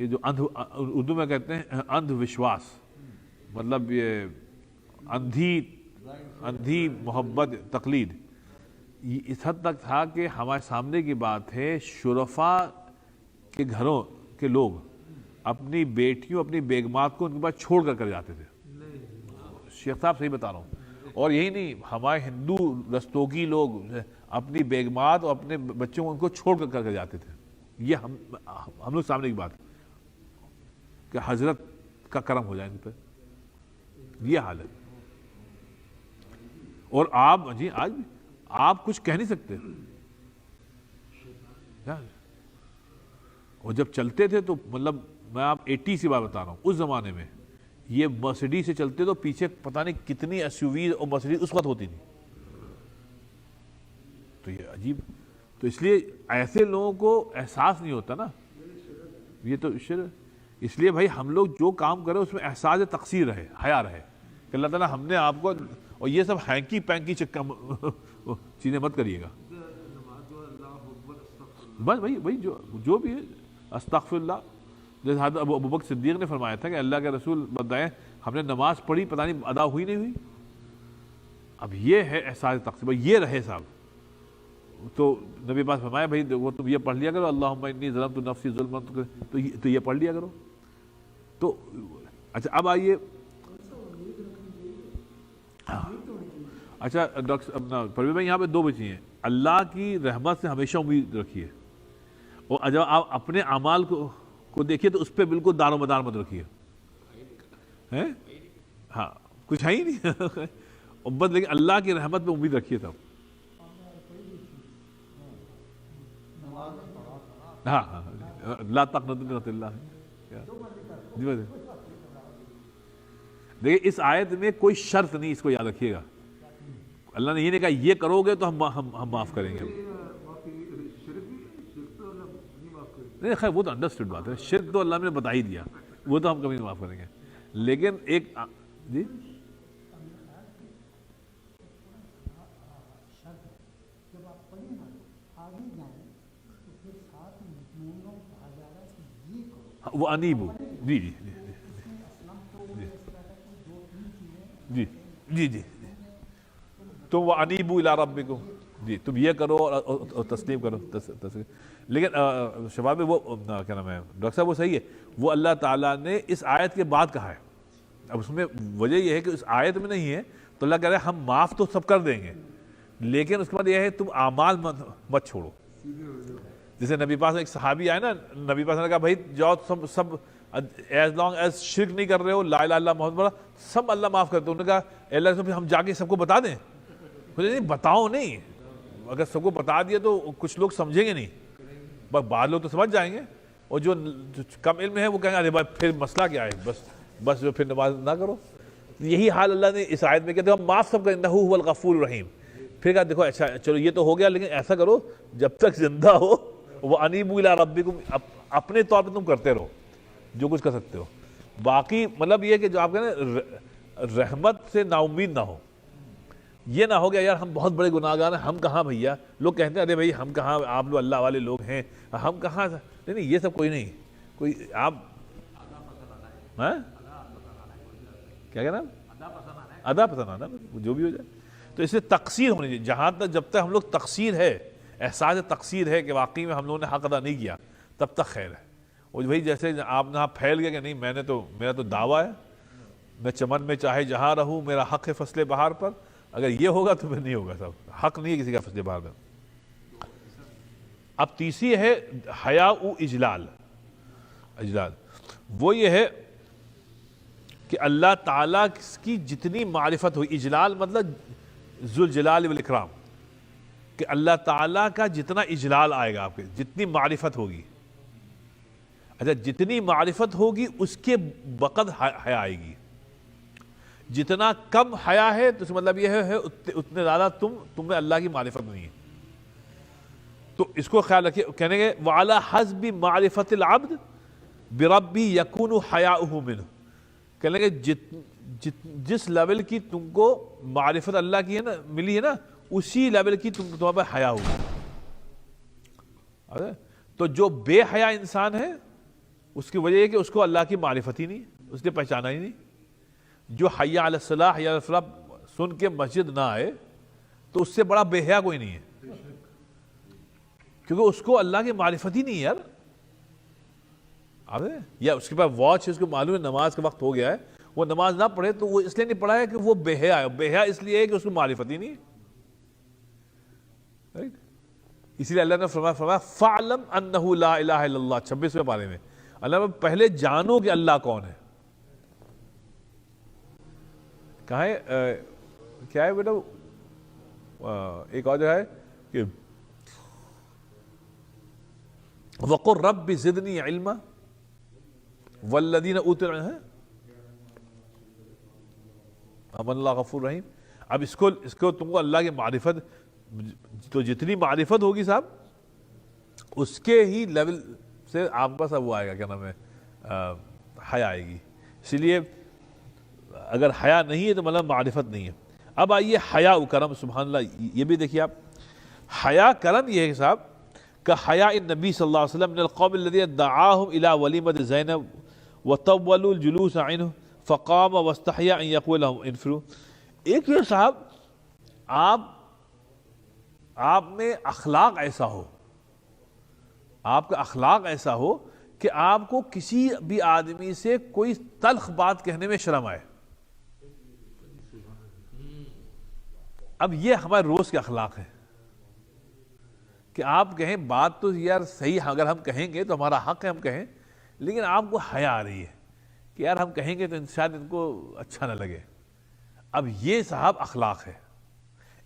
جو اردو میں کہتے ہیں اندھ وشواس، مطلب یہ اندھی محبت تقلید، یہ اس حد تک تھا کہ ہمارے سامنے کی بات ہے، شرفاء کے گھروں کے لوگ اپنی بیٹیوں، اپنی بیگمات کو ان کے پاس چھوڑ کر جاتے تھے. شیخ صاحب صحیح بتا رہا ہوں. اور یہی نہیں، ہمارے ہندو رستوگی لوگ اپنی بیگمات اور اپنے بچوں کو ان کو چھوڑ کر جاتے تھے. یہ ہم لوگ سامنے کی بات کہ حضرت کا کرم ہو جائے ان پہ، یہ حال ہے. اور آپ جی آج بھی آپ کچھ کہہ نہیں سکتے. اور جب چلتے تھے تو مطلب میں آپ 80 سے بات بتا رہا ہوں، اس زمانے میں یہ مرسیڈیز سے چلتے تو پیچھے پتہ نہیں کتنی ایس یو وی اور مرسیڈیز اس وقت ہوتی تھی. تو یہ عجیب. تو اس لیے ایسے لوگوں کو احساس نہیں ہوتا نا، یہ تو اس لیے بھائی ہم لوگ جو کام کریں اس میں احساس تقصیر رہے، حیا رہے کہ اللہ تعالیٰ ہم نے آپ کو، اور یہ سب ہینکی پینکی چیزیں مت کریے گا. بس وہی جو بھی ہے استغفر اللہ. جیسے حضرت ابو بکر صدیق نے فرمایا تھا کہ اللہ کے رسول بتائیں ہم نے نماز پڑھی، پتہ نہیں ادا ہوئی نہیں ہوئی. اب یہ ہے احساس تقصیر، یہ رہے صاحب. تو نبی پاک فرمایا بھائی وہ تم یہ پڑھ لیا کرو اللہم انی ظلمت نفسی ظلما، تو یہ پڑھ لیا کرو. تو اچھا اب آئیے، اچھا ڈاکٹر اپنا پروین بھائی، یہاں پہ دو بچی ہیں. اللہ کی رحمت سے ہمیشہ امید رکھیے، اور جب آپ اپنے اعمال کو دیکھیے تو اس پہ بالکل دار و مدار مت رکھیے. ہاں کچھ ہے ہی نہیں. بس لیکن اللہ کی رحمت پہ امید رکھیے تب. ہاں لا تقنطوا من رحمت اللہ. دیکھیے اس آیت میں کوئی شرط نہیں، اس کو یاد رکھیے گا. اللہ نے یہ نہیں کہا یہ کرو گے تو ہم معاف کریں گے. نہیں خیر وہ تو انڈرسٹوڈ بات ہے، شرک تو اللہ نے بتا ہی دیا، وہ تو ہم کبھی نہیں معاف کریں گے. لیکن ایک جی وہ انیبو، جی جی جی جی جی تم وہ انیبو الی ربکم، جی تم یہ کرو اور تسلیم کرو. لیکن شباب میں وہ کیا نام ہے ڈاکٹر صاحب، وہ صحیح ہے، وہ اللہ تعالیٰ نے اس آیت کے بعد کہا ہے. اب اس میں وجہ یہ ہے کہ اس آیت میں نہیں ہے تو اللہ کہہ رہے ہیں ہم معاف تو سب کر دیں گے، لیکن اس کے بعد یہ ہے تم اعمال مت چھوڑو. جیسے نبی پاس ایک صحابی آئے نا، نبی پاس نے کہا بھائی جاؤ سب ایز لانگ ایز شرک نہیں کر رہے ہو، لا الہ الا اللہ محمد بڑا سب اللہ معاف کرتے. انہوں نے کہا اللہ ہم جا کے سب کو بتا دیں. نہیں بتاؤ نہیں، اگر سب کو بتا دیا تو کچھ لوگ سمجھیں گے نہیں، بس بعض لوگ تو سمجھ جائیں گے، اور جو کم علم ہے وہ کہیں گے ارے بھائی پھر مسئلہ کیا ہے، بس جو پھر نماز نہ کرو. یہی حال اللہ نے اس آیت میں کہتے ہیں ہم معاف سب کریں، انہ هو الغفور الرحیم. پھر کہا دیکھو اچھا چلو یہ تو ہو گیا، لیکن ایسا کرو جب تک زندہ ہو وہ انیبوا الی ربکم، اپنے طور پہ تم کرتے رہو جو کچھ کر سکتے ہو. باقی مطلب یہ کہ جو آپ کہتے ہیں رحمت سے نا امید نہ ہو. یہ نہ ہو گیا یار ہم بہت بڑے گناہ گار ہیں، ہم کہاں بھیا، لوگ کہتے ہیں ارے بھائی ہم کہاں، آپ لوگ اللہ والے لوگ ہیں، ہم کہاں. نہیں یہ سب کوئی نہیں، کوئی آپ کیا کہنا ادا پسند آنا جو بھی ہو جائے. تو اس سے تقصیر ہونی چاہیے. جہاں تک جب تک ہم لوگ تقصیر ہے، احساس تقصیر ہے کہ واقعی میں ہم لوگوں نے حق ادا نہیں کیا، تب تک خیر ہے. اور بھائی جیسے آپ نے پھیل گیا کہ نہیں میرا تو دعویٰ ہے، میں چمن میں چاہے جہاں رہوں، میرا حق ہے فصل بہار پر. اگر یہ ہوگا تو پھر نہیں ہوگا صاحب، حق نہیں ہے کسی کا فصل بہار میں. اب تیسری ہے حیا و اجلال. وہ یہ ہے کہ اللہ تعالیٰ کی جتنی معرفت ہوئی، اجلال مطلب ذوالجلال والاکرام، کہ اللہ تعالیٰ کا جتنا اجلال آئے گا آپ کے، جتنی معرفت ہوگی. اچھا، جتنی معرفت ہوگی اس کے وقت حیا آئے گی. جتنا کم حیا ہے تو اس مطلب یہ ہے اتنے زیادہ تم میں اللہ کی معرفت نہیں ہے. تو اس کو خیال رکھیے. کہنے گے وَعَلَى حَسْبِ مَعْرِفَةِ الْعَبْدِ بِرَبِّ يَكُونُ حَيَاؤُهُ مِنْهُ. کہنے گے جس لیول کی تم کو معرفت اللہ کی ہے نا، ملی ہے نا، اسی لیول کی تمہیں پر حیا ہوگی. تو جو بے حیا انسان ہے اس کی وجہ یہ کہ اس کو اللہ کی معرفت ہی نہیں، اس نے پہچانا ہی نہیں. جو حی علی الصلاح، حی علی الفلاح سن کے مسجد نہ آئے تو اس سے بڑا بے حیا کوئی نہیں ہے، کیونکہ اس کو اللہ کی معرفت ہی نہیں ہے یار. یا اس کے پاس واچ ہے، اس کو معلوم ہے نماز کا وقت ہو گیا ہے، وہ نماز نہ پڑھے تو وہ اس لیے نہیں پڑھا ہے کہ وہ بے حیا ہے. بے حیا اس لیے ہے کہ اس کو معرفت ہی نہیں ہے. اسی لیے اللہ نے فرمایا فَعْلَمْ أَنَّهُ لَا إِلَهَ إِلَّا اللَّهُ 26ویں پارے میں. اللہ پہلے جانو کہ اللہ کون ہے. کہاں ہے کیا ہے بیٹا، ایک اور جگہ ہے کہ وَقُلْ رَبِّ زِدْنِي عِلْمًا وَالَّذِينَ أُوتُوا الْعِلْمَ امن اللہ غفور رحیم. اب اس کو تم کو اللہ کی معرفت، تو جتنی معرفت ہوگی صاحب اس کے ہی لیول سے آپ کا سب وہ آئے گا، کیا نام ہے، حیا آئے گی. اسی لیے اگر حیا نہیں ہے تو مطلب معرفت نہیں ہے. اب آئیے حیا و کرم. سبحان اللہ، یہ بھی دیکھیے آپ، حیا کرم یہ ہے صاحب کہ حیا النبی صلی اللہ علیہ وسلم من القوم الذين دعاهم الى وليمة زینب وطولوا الجلوس عنه فقام واستحيا ان يقول لهم انفروا. ایک یہ صاحب آپ میں اخلاق ایسا ہو، آپ کا اخلاق ایسا ہو کہ آپ کو کسی بھی آدمی سے کوئی تلخ بات کہنے میں شرم آئے. اب یہ ہمارے روز کے اخلاق ہے کہ آپ کہیں بات تو یار صحیح، اگر ہم کہیں گے تو ہمارا حق ہے ہم کہیں، لیکن آپ کو حیا آ رہی ہے کہ یار ہم کہیں گے تو شاید ان کو اچھا نہ لگے. اب یہ صاحب اخلاق ہے.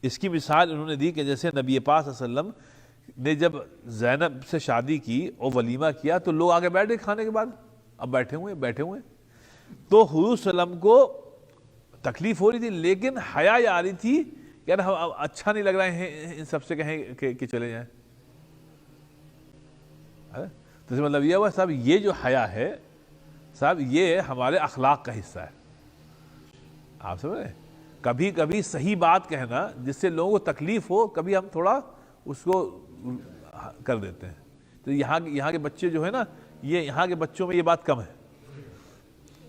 اس کی مثال انہوں نے دی کہ جیسے نبی پاک صلی اللہ علیہ وسلم نے جب زینب سے شادی کی اور ولیمہ کیا تو لوگ آگے بیٹھے کھانے کے بعد، اب بیٹھے ہوئے تو حضور صلی اللہ علیہ وسلم کو تکلیف ہو رہی تھی، لیکن حیا آ رہی تھی کہ یار ہم اچھا نہیں لگ رہے ہیں ان سب سے کہیں کہ چلے جائیں. تو مطلب یہ ہوا صاحب، یہ جو حیا ہے صاحب یہ ہمارے اخلاق کا حصہ ہے. آپ سمجھ رہے ہیں؟ کبھی کبھی صحیح بات کہنا جس سے لوگوں کو تکلیف ہو، کبھی ہم تھوڑا اس کو کر دیتے ہیں. تو یہاں کے بچے جو ہے نا، یہ یہاں کے بچوں میں یہ بات کم ہے.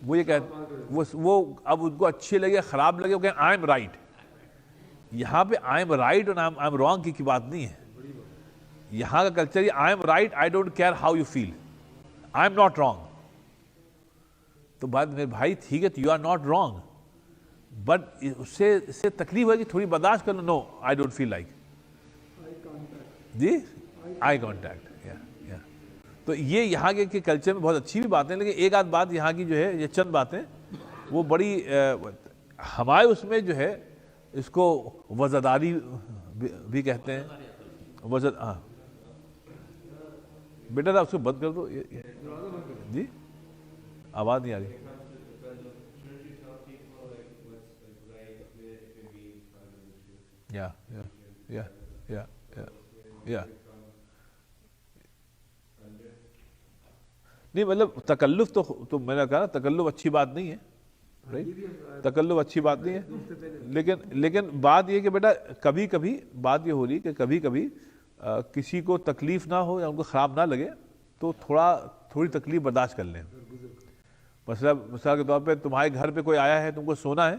وہ یہ کہتے وہ اب ان کو اچھے لگے خراب لگے، وہ کہیں آئی ایم رائٹ. یہاں پہ آئی ایم رائٹ اور آئی ایم رانگ کی بات نہیں ہے. یہاں کا کلچر یہ I am right, I don't care how you feel, I am not wrong. تو بات میرے بھائی ٹھیک ہے، you are not wrong, but اس سے تکلیف ہے کہ تھوڑی برداشت کر لو. No I don't feel like جی آئی کانٹیکٹ. تو یہ یہاں کے کلچر میں بہت اچھی بھی باتیں، لیکن ایک آدھ بات یہاں کی جو ہے، یہ چند باتیں وہ بڑی ہمارے اس میں جو ہے اس کو وزاداری بھی کہتے ہیں. ہاں بیٹا تھا اس کو بند کر دو جی، آواز نہیں آ رہی. نہیں مطلب تکلف تو میں نے کہا نا، تکلف اچھی بات نہیں ہے، تکلف اچھی بات نہیں ہے. لیکن بات یہ کہ بیٹا کبھی کبھی بات یہ ہو رہی کہ کبھی کبھی کسی کو تکلیف نہ ہو یا ان کو خراب نہ لگے تو تھوڑی تکلیف برداشت کر لیں. مثال کے طور پہ تمہارے گھر پہ کوئی آیا ہے، تم کو سونا ہے،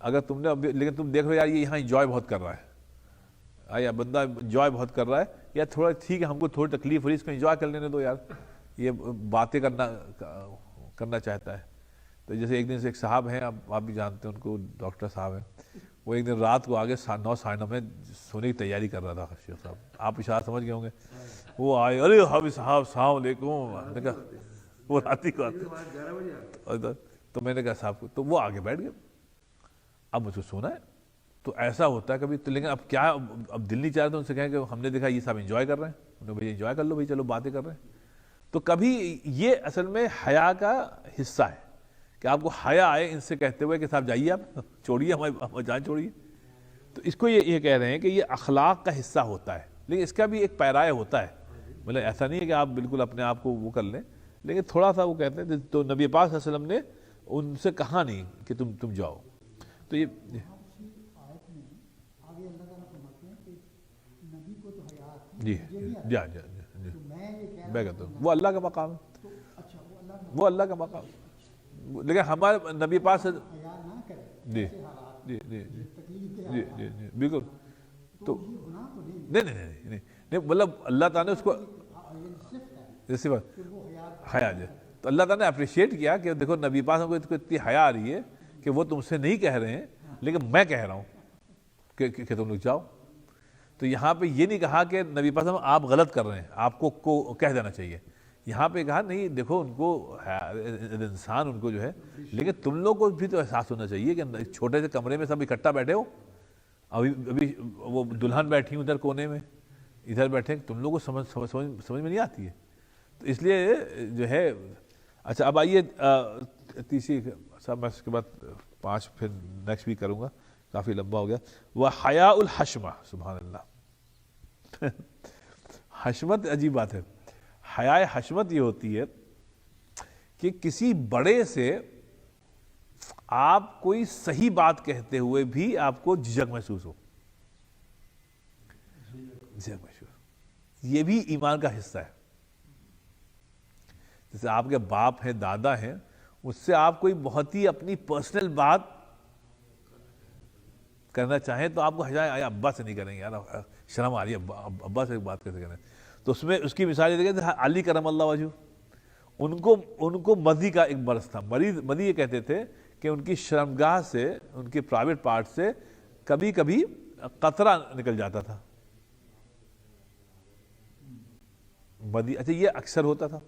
اگر تم نے لیکن تم دیکھ رہے یار یہ یہاں انجوائے بہت کر رہا ہے، یا بندہ انجوائے بہت کر رہا ہے، یا تھوڑا ٹھیک ہے ہم کو تھوڑی تکلیف ہو رہی ہے، اس کو انجوائے کر لینے دو یار، یہ باتیں کرنا چاہتا ہے. تو جیسے ایک دن سے ایک صاحب ہیں، آپ بھی جانتے ہیں ان کو، ڈاکٹر صاحب ہیں، وہ ایک دن رات کو آگے 9 ساڑھے 9 میں سونے کی تیاری کر رہا تھا شیخ صاحب، آپ اشارہ سمجھ گئے ہوں گے. وہ آئے، ارے حافظ صاحب السلام علیکم. میں نے کہا وہ رات ہی کو آتے، تو میں نے کہا صاحب کو، تو وہ آگے بیٹھ گئے. اب مجھ کو سونا ہے، تو ایسا ہوتا ہے کبھی تو، لیکن اب کیا، اب دل نہیں چاہ رہا تھا ان سے کہیں کہ ہم نے دیکھا یہ صاحب انجوائے کر رہے ہیں، انہوں نے بھائی انجوائے کر لو بھائی، چلو باتیں کر رہے ہیں. تو کبھی یہ اصل میں حیا کا حصہ ہے کہ آپ کو حیا آئے ان سے کہتے ہوئے کہ صاحب جائیے آپ، چھوڑیے ہماری جان چھوڑیے. تو اس کو یہ کہہ رہے ہیں کہ یہ اخلاق کا حصہ ہوتا ہے، لیکن اس کا بھی ایک پیرائے ہوتا ہے. مطلب ایسا نہیں ہے کہ آپ بالکل اپنے آپ کو وہ کر لیں، لیکن تھوڑا سا وہ کہتے ہیں. تو نبی پاک صلی اللہ علیہ وسلم نے ان سے کہا نہیں کہ تم جاؤ. تو یہ جی جی جی میں کہتا ہوں وہ اللہ کا مقام ہے، وہ اللہ کا مقام. لیکن ہمارے نبی پاک سے جی جی جی جی جی جی بالکل. تو نہیں مطلب اللہ تعالیٰ نے اس کو جیسی بات حیا جائے، تو اللہ تعالیٰ نے اپریشیٹ کیا کہ دیکھو نبی پاک کو اتنی حیا آ رہی ہے کہ وہ تم سے نہیں کہہ رہے ہیں، لیکن میں کہہ رہا ہوں کہ تم لوگ جاؤ. تو یہاں پہ یہ نہیں کہا کہ نبی پاک آپ غلط کر رہے ہیں، آپ کو کہہ دینا چاہیے. یہاں پہ کہا نہیں دیکھو ان کو انسان ان کو جو ہے، لیکن تم لوگ کو بھی تو احساس ہونا چاہیے کہ چھوٹے سے کمرے میں سب اکٹھا بیٹھے ہو، ابھی وہ دلہن بیٹھی ہوں ادھر کونے میں، ادھر بیٹھے، تم لوگوں کو سمجھ میں نہیں آتی ہے. تو اس لیے جو ہے اچھا اب آئیے تیسری صاحب، میں اس کے بعد 5 پھر نیکسٹ ویک کروں گا، کافی لمبا ہو گیا. وہ حیا الحشمہ، سبحان اللہ. حشمت عجیب بات ہے. حیا حشمت یہ ہوتی ہے کہ کسی بڑے سے آپ کوئی صحیح بات کہتے ہوئے بھی آپ کو جھجک محسوس ہو، جھجک محسوس. یہ بھی ایمان کا حصہ ہے. جیسے آپ کے باپ ہیں، دادا ہیں، اس سے آپ کوئی بہت ہی اپنی پرسنل بات کرنا چاہیں تو آپ کو حیا آیا، ابا سے نہیں کریں گے یار، شرم آ رہی ہے ابا سے بات کیسے کریں. تو اس میں اس کی مثال یہ دیکھیں، علی کرم اللہ وجہ، ان کو مدی کا ایک مرض تھا. مدی یہ کہتے تھے کہ ان کی شرمگاہ سے، ان کی پرائیویٹ پارٹ سے کبھی کبھی قطرہ نکل جاتا تھا. مدی، اچھا یہ اکثر ہوتا تھا.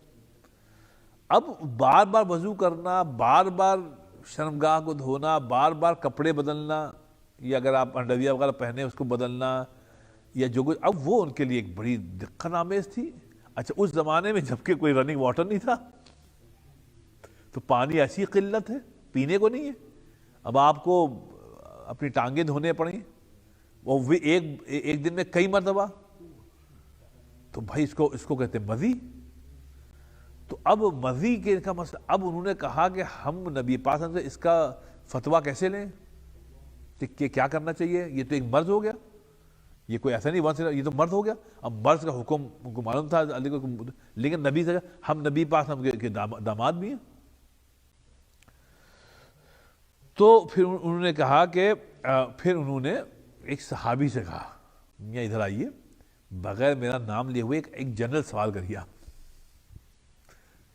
اب بار بار وضو کرنا، بار بار شرمگاہ کو دھونا، بار بار کپڑے بدلنا، یا اگر آپ انڈریا وغیرہ پہنے اس کو بدلنا، یا جو کچھ، اب وہ ان کے لیے ایک بڑی دقت آمیز تھی. اچھا اس زمانے میں جبکہ کوئی رننگ واٹر نہیں تھا، تو پانی ایسی قلت ہے، پینے کو نہیں ہے. اب آپ کو اپنی ٹانگیں دھونے پڑیں، وہ بھی ایک دن میں کئی مرتبہ. تو بھائی اس کو کہتے ہیں مزی. تو اب مزی کے کا مسئلہ، اب انہوں نے کہا کہ ہم نبی پاک سے اس کا فتویٰ کیسے لیں کہ کیا کرنا چاہیے. یہ تو ایک مرض ہو گیا، یہ کوئی ایسا نہیں، یہ تو مرض ہو گیا. اب مرض کا حکم ان کو معلوم تھا، لیکن نبی سے ہم نبی پاک کے داماد بھی ہیں. تو پھر انہوں نے کہا کہ پھر انہوں نے ایک صحابی سے کہا، میاں ادھر آئیے، بغیر میرا نام لیے ہوئے ایک جنرل سوال کریے،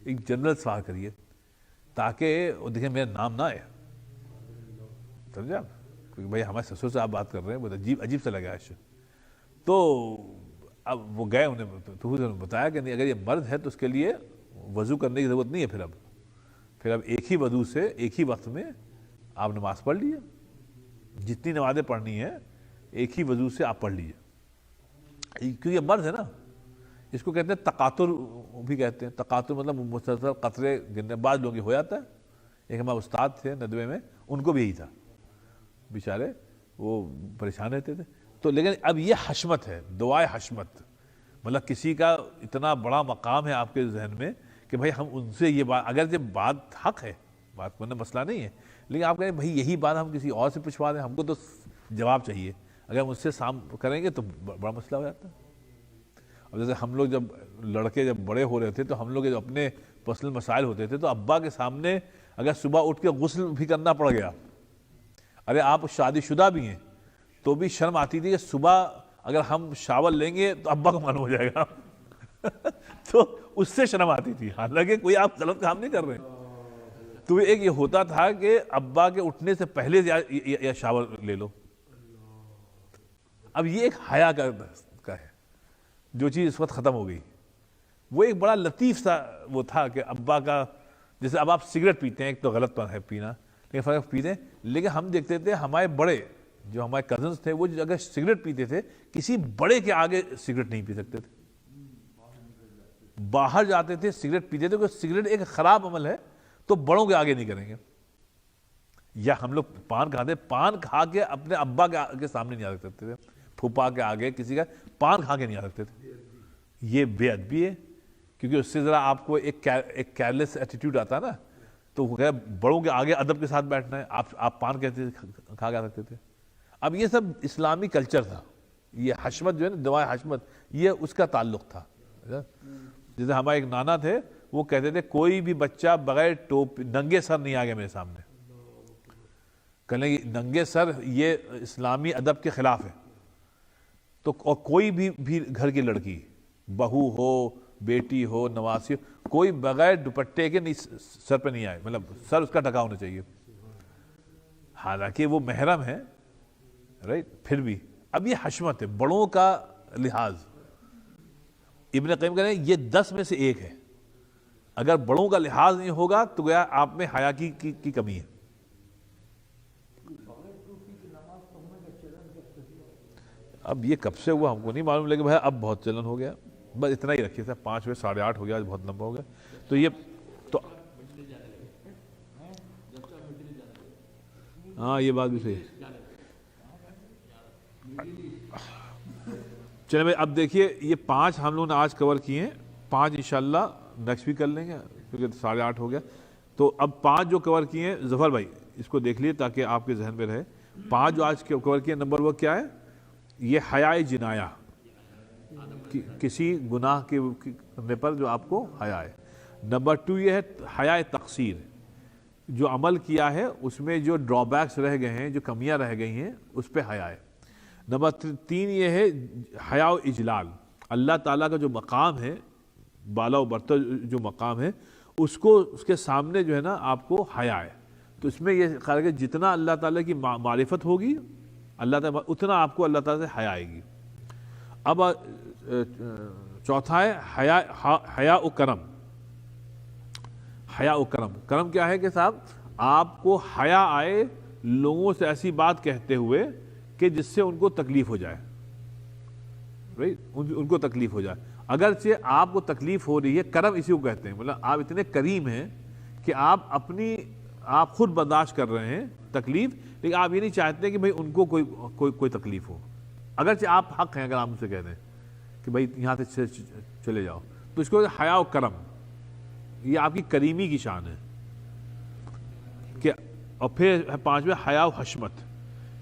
ایک جنرل سوال کریے تاکہ وہ دیکھیں میرا نام نہ آئے. سمجھا؟ کیونکہ بھائی ہمارے سسر سے آپ بات کر رہے ہیں، بہت عجیب سے لگا ایسے. تو اب وہ گئے، انہیں بتایا کہ نہیں، اگر یہ مرد ہے تو اس کے لیے وضو کرنے کی ضرورت نہیں ہے. پھر اب ایک ہی وضو سے ایک ہی وقت میں آپ نماز پڑھ لیجیے، جتنی نمازیں پڑھنی ہیں ایک ہی وضو سے آپ پڑھ لیجیے. کیونکہ یہ مرض ہے نا، اس کو کہتے ہیں تقاطر بھی کہتے ہیں. تقاطر مطلب مسلسل قطرے گرنے. بعض لوگوں کی ہو جاتا ہے. ایک ہمارے استاد تھے ندوے میں، ان کو بھی یہی تھا، بیچارے وہ پریشان رہتے تھے. تو لیکن اب یہ حشمت ہے، دعائے حشمت، مطلب کسی کا اتنا بڑا مقام ہے آپ کے ذہن میں کہ بھائی ہم ان سے یہ بات، اگر یہ بات حق ہے، بات کرنا مسئلہ نہیں ہے، لیکن آپ کہیں بھائی یہی بات ہم کسی اور سے پوچھوا دیں، ہم کو تو جواب چاہیے. اگر ہم اس سے کریں گے تو بڑا مسئلہ ہو جاتا ہے. اب جیسے ہم لوگ جب لڑکے جب بڑے ہو رہے تھے تو ہم لوگ جب اپنے پرسنل مسائل ہوتے تھے تو ابا کے سامنے اگر صبح اٹھ کے غسل بھی کرنا پڑ گیا، ارے آپ شادی شدہ بھی ہیں تو بھی شرم آتی تھی کہ صبح اگر ہم شاور لیں گے تو ابا کو معلوم ہو جائے گا. تو اس سے شرم آتی تھی، حالانکہ کوئی آپ غلط کام نہیں کر رہے. تو ایک یہ ہوتا تھا کہ ابا کے اٹھنے سے پہلے یا شاور لے لو. اب یہ ایک حیا کا ہے جو چیز اس وقت ختم ہو گئی. وہ ایک بڑا لطیف سا وہ تھا کہ ابا کا، جیسے اب آپ سگریٹ پیتے ہیں، ایک تو غلط ہے پینا، لیکن فرق پیتے ہیں، لیکن ہم دیکھتے تھے ہمارے بڑے جو ہمارے کزنس تھے وہ اگر سگریٹ پیتے تھے کسی بڑے کے آگے سگریٹ نہیں پی سکتے تھے. باہر جاتے تھے سگریٹ پیتے تھے، کیونکہ سگریٹ ایک خراب عمل ہے تو بڑوں کے آگے نہیں کریں گے. یا ہم لوگ پان کھاتے، پان کھا کے اپنے ابا کے سامنے نہیں آ سکتے تھے، پھوپھا کے آگے کسی کا پان کھا کے نہیں آ سکتے تھے. یہ بے ادبی ہے، کیونکہ اس سے ذرا آپ کو ایک کیئرلیس ایٹیٹیوڈ آتا ہے نا، تو بڑوں کے آگے ادب کے ساتھ بیٹھنا ہے. آپ پان کہتے کھا کے سکتے تھے. اب یہ سب اسلامی کلچر تھا. یہ حشمت جو ہے نا، دعائے حشمت، یہ اس کا تعلق تھا. جیسے ہمارے ایک نانا تھے، وہ کہتے تھے کوئی بھی بچہ بغیر ٹوپی ننگے سر نہیں آ گیا میرے سامنے. کہنے ننگے سر یہ اسلامی ادب کے خلاف ہے. تو اور کوئی بھی گھر کی لڑکی، بہو ہو، بیٹی ہو، نواسی ہو، کوئی بغیر دوپٹے کے سر پہ نہیں آئے، مطلب سر اس کا ڈھکا ہونا چاہیے. حالانکہ وہ محرم ہے، رائٹ، پھر بھی اب یہ حشمت ہے، بڑوں کا لحاظ. ابن قیم کہتے ہیں یہ 10 میں سے ایک ہے. اگر بڑوں کا لحاظ نہیں ہوگا تو گویا آپ میں حیا کی کمی ہے. اب یہ کب سے ہوا ہم کو نہیں معلوم، لیکن بھائی اب بہت چلن ہو گیا. بس اتنا ہی رکھیے صاحب، 5 بجے 8:30 ہو گیا، آج بہت لمبا ہو گیا. تو یہ تو ہاں یہ بات بھی صحیح ہے. چلیں بھائی اب دیکھیے یہ 5 ہم لوگوں نے آج کور کیے ہیں، 5 انشاءاللہ نیکسٹ ویک کر لیں گے کیونکہ 8:30 ہو گیا. تو اب 5 جو کور کیے ہیں، ظفر بھائی اس کو دیکھ لیے تاکہ آپ کے ذہن میں رہے. 5 جو آج کور کیے، نمبر 1 کیا ہے؟ یہ حیا جنایہ، کسی گناہ کے کرنے پر جو آپ کو حیا ہے. نمبر 2 یہ ہے حیا تقصیر، جو عمل کیا ہے اس میں جو ڈرا بیکس رہ گئے ہیں، جو کمیاں رہ گئی ہیں، اس پہ حیا ہے. نمبر 3 یہ ہے حیا و اجلال، اللہ تعالیٰ کا جو مقام ہے، بالا و برتر جو مقام ہے، اس کو اس کے سامنے جو ہے نا آپ کو حیا ہے. تو اس میں یہ خیال ہے کہ جتنا اللہ تعالیٰ کی معرفت ہوگی، اللہ تعالیٰ اتنا آپ کو اللہ تعالیٰ سے حیا آئے گی. اب چوتھا ہے حیا و کرم. حیا و کرم، کرم کیا ہے کہ صاحب آپ کو حیا آئے لوگوں سے ایسی بات کہتے ہوئے کہ جس سے ان کو تکلیف ہو جائے، ان کو تکلیف ہو جائے. اگرچہ آپ کو تکلیف ہو رہی ہے، کرم اسی کو کہتے ہیں، مطلب آپ اتنے کریم ہیں کہ آپ خود برداشت کر رہے ہیں تکلیف، لیکن آپ یہ نہیں چاہتے کہ بھئی ان کو کوئی تکلیف ہو. اگرچہ آپ حق ہیں، اگر آپ ان سے کہہ دیں کہ بھئی یہاں سے چلے جاؤ، تو اس کو حیا و کرم، یہ آپ کی کریمی کی شان ہے. اور پھر 5ویں حیا و حشمت،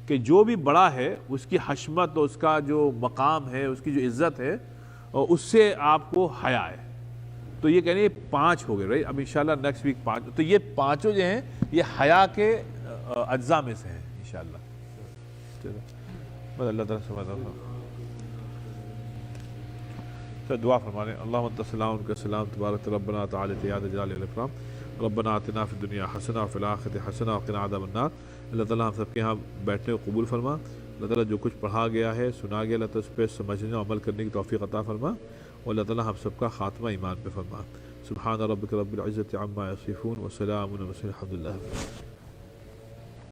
کہ جو بھی بڑا ہے اس کی حشمت اور اس کا جو مقام ہے، اس کی جو عزت ہے، اور اس سے آپ کو حیا ہے. تو یہ کہنے 5 ہو گئے، اب انشاءاللہ نیکسٹ ویک 5. تو یہ 5 جو ہیں یہ حیا کے اجزاء میں سے ہیں انشاءاللہ. چلو بس اللہ تعالیٰ سمجھتا تو دعا فرمانے. اللہم انت السلام و منک السلام، تبارک ربنا تعالی یا ذا الجلال والاکرام. ربنا آتنا فی الدنیا حسنہ وفی الآخرۃ حسنہ وقنا عذاب النار. اللہ تعالیٰ ہم سب کے یہاں بیٹھنے کو قبول فرما. اللہ تعالیٰ جو کچھ پڑھا گیا ہے، سنا گیا، اللہ تعالیٰ اس پہ سمجھنے اور عمل کرنے کی توفیق عطا فرما. اور اللہ تعالیٰ ہم سب کا خاتمہ ایمان پہ فرما. سبحان ربک رب العزۃ عما یصفون وسلام علی المرسلین، الحمد للہ.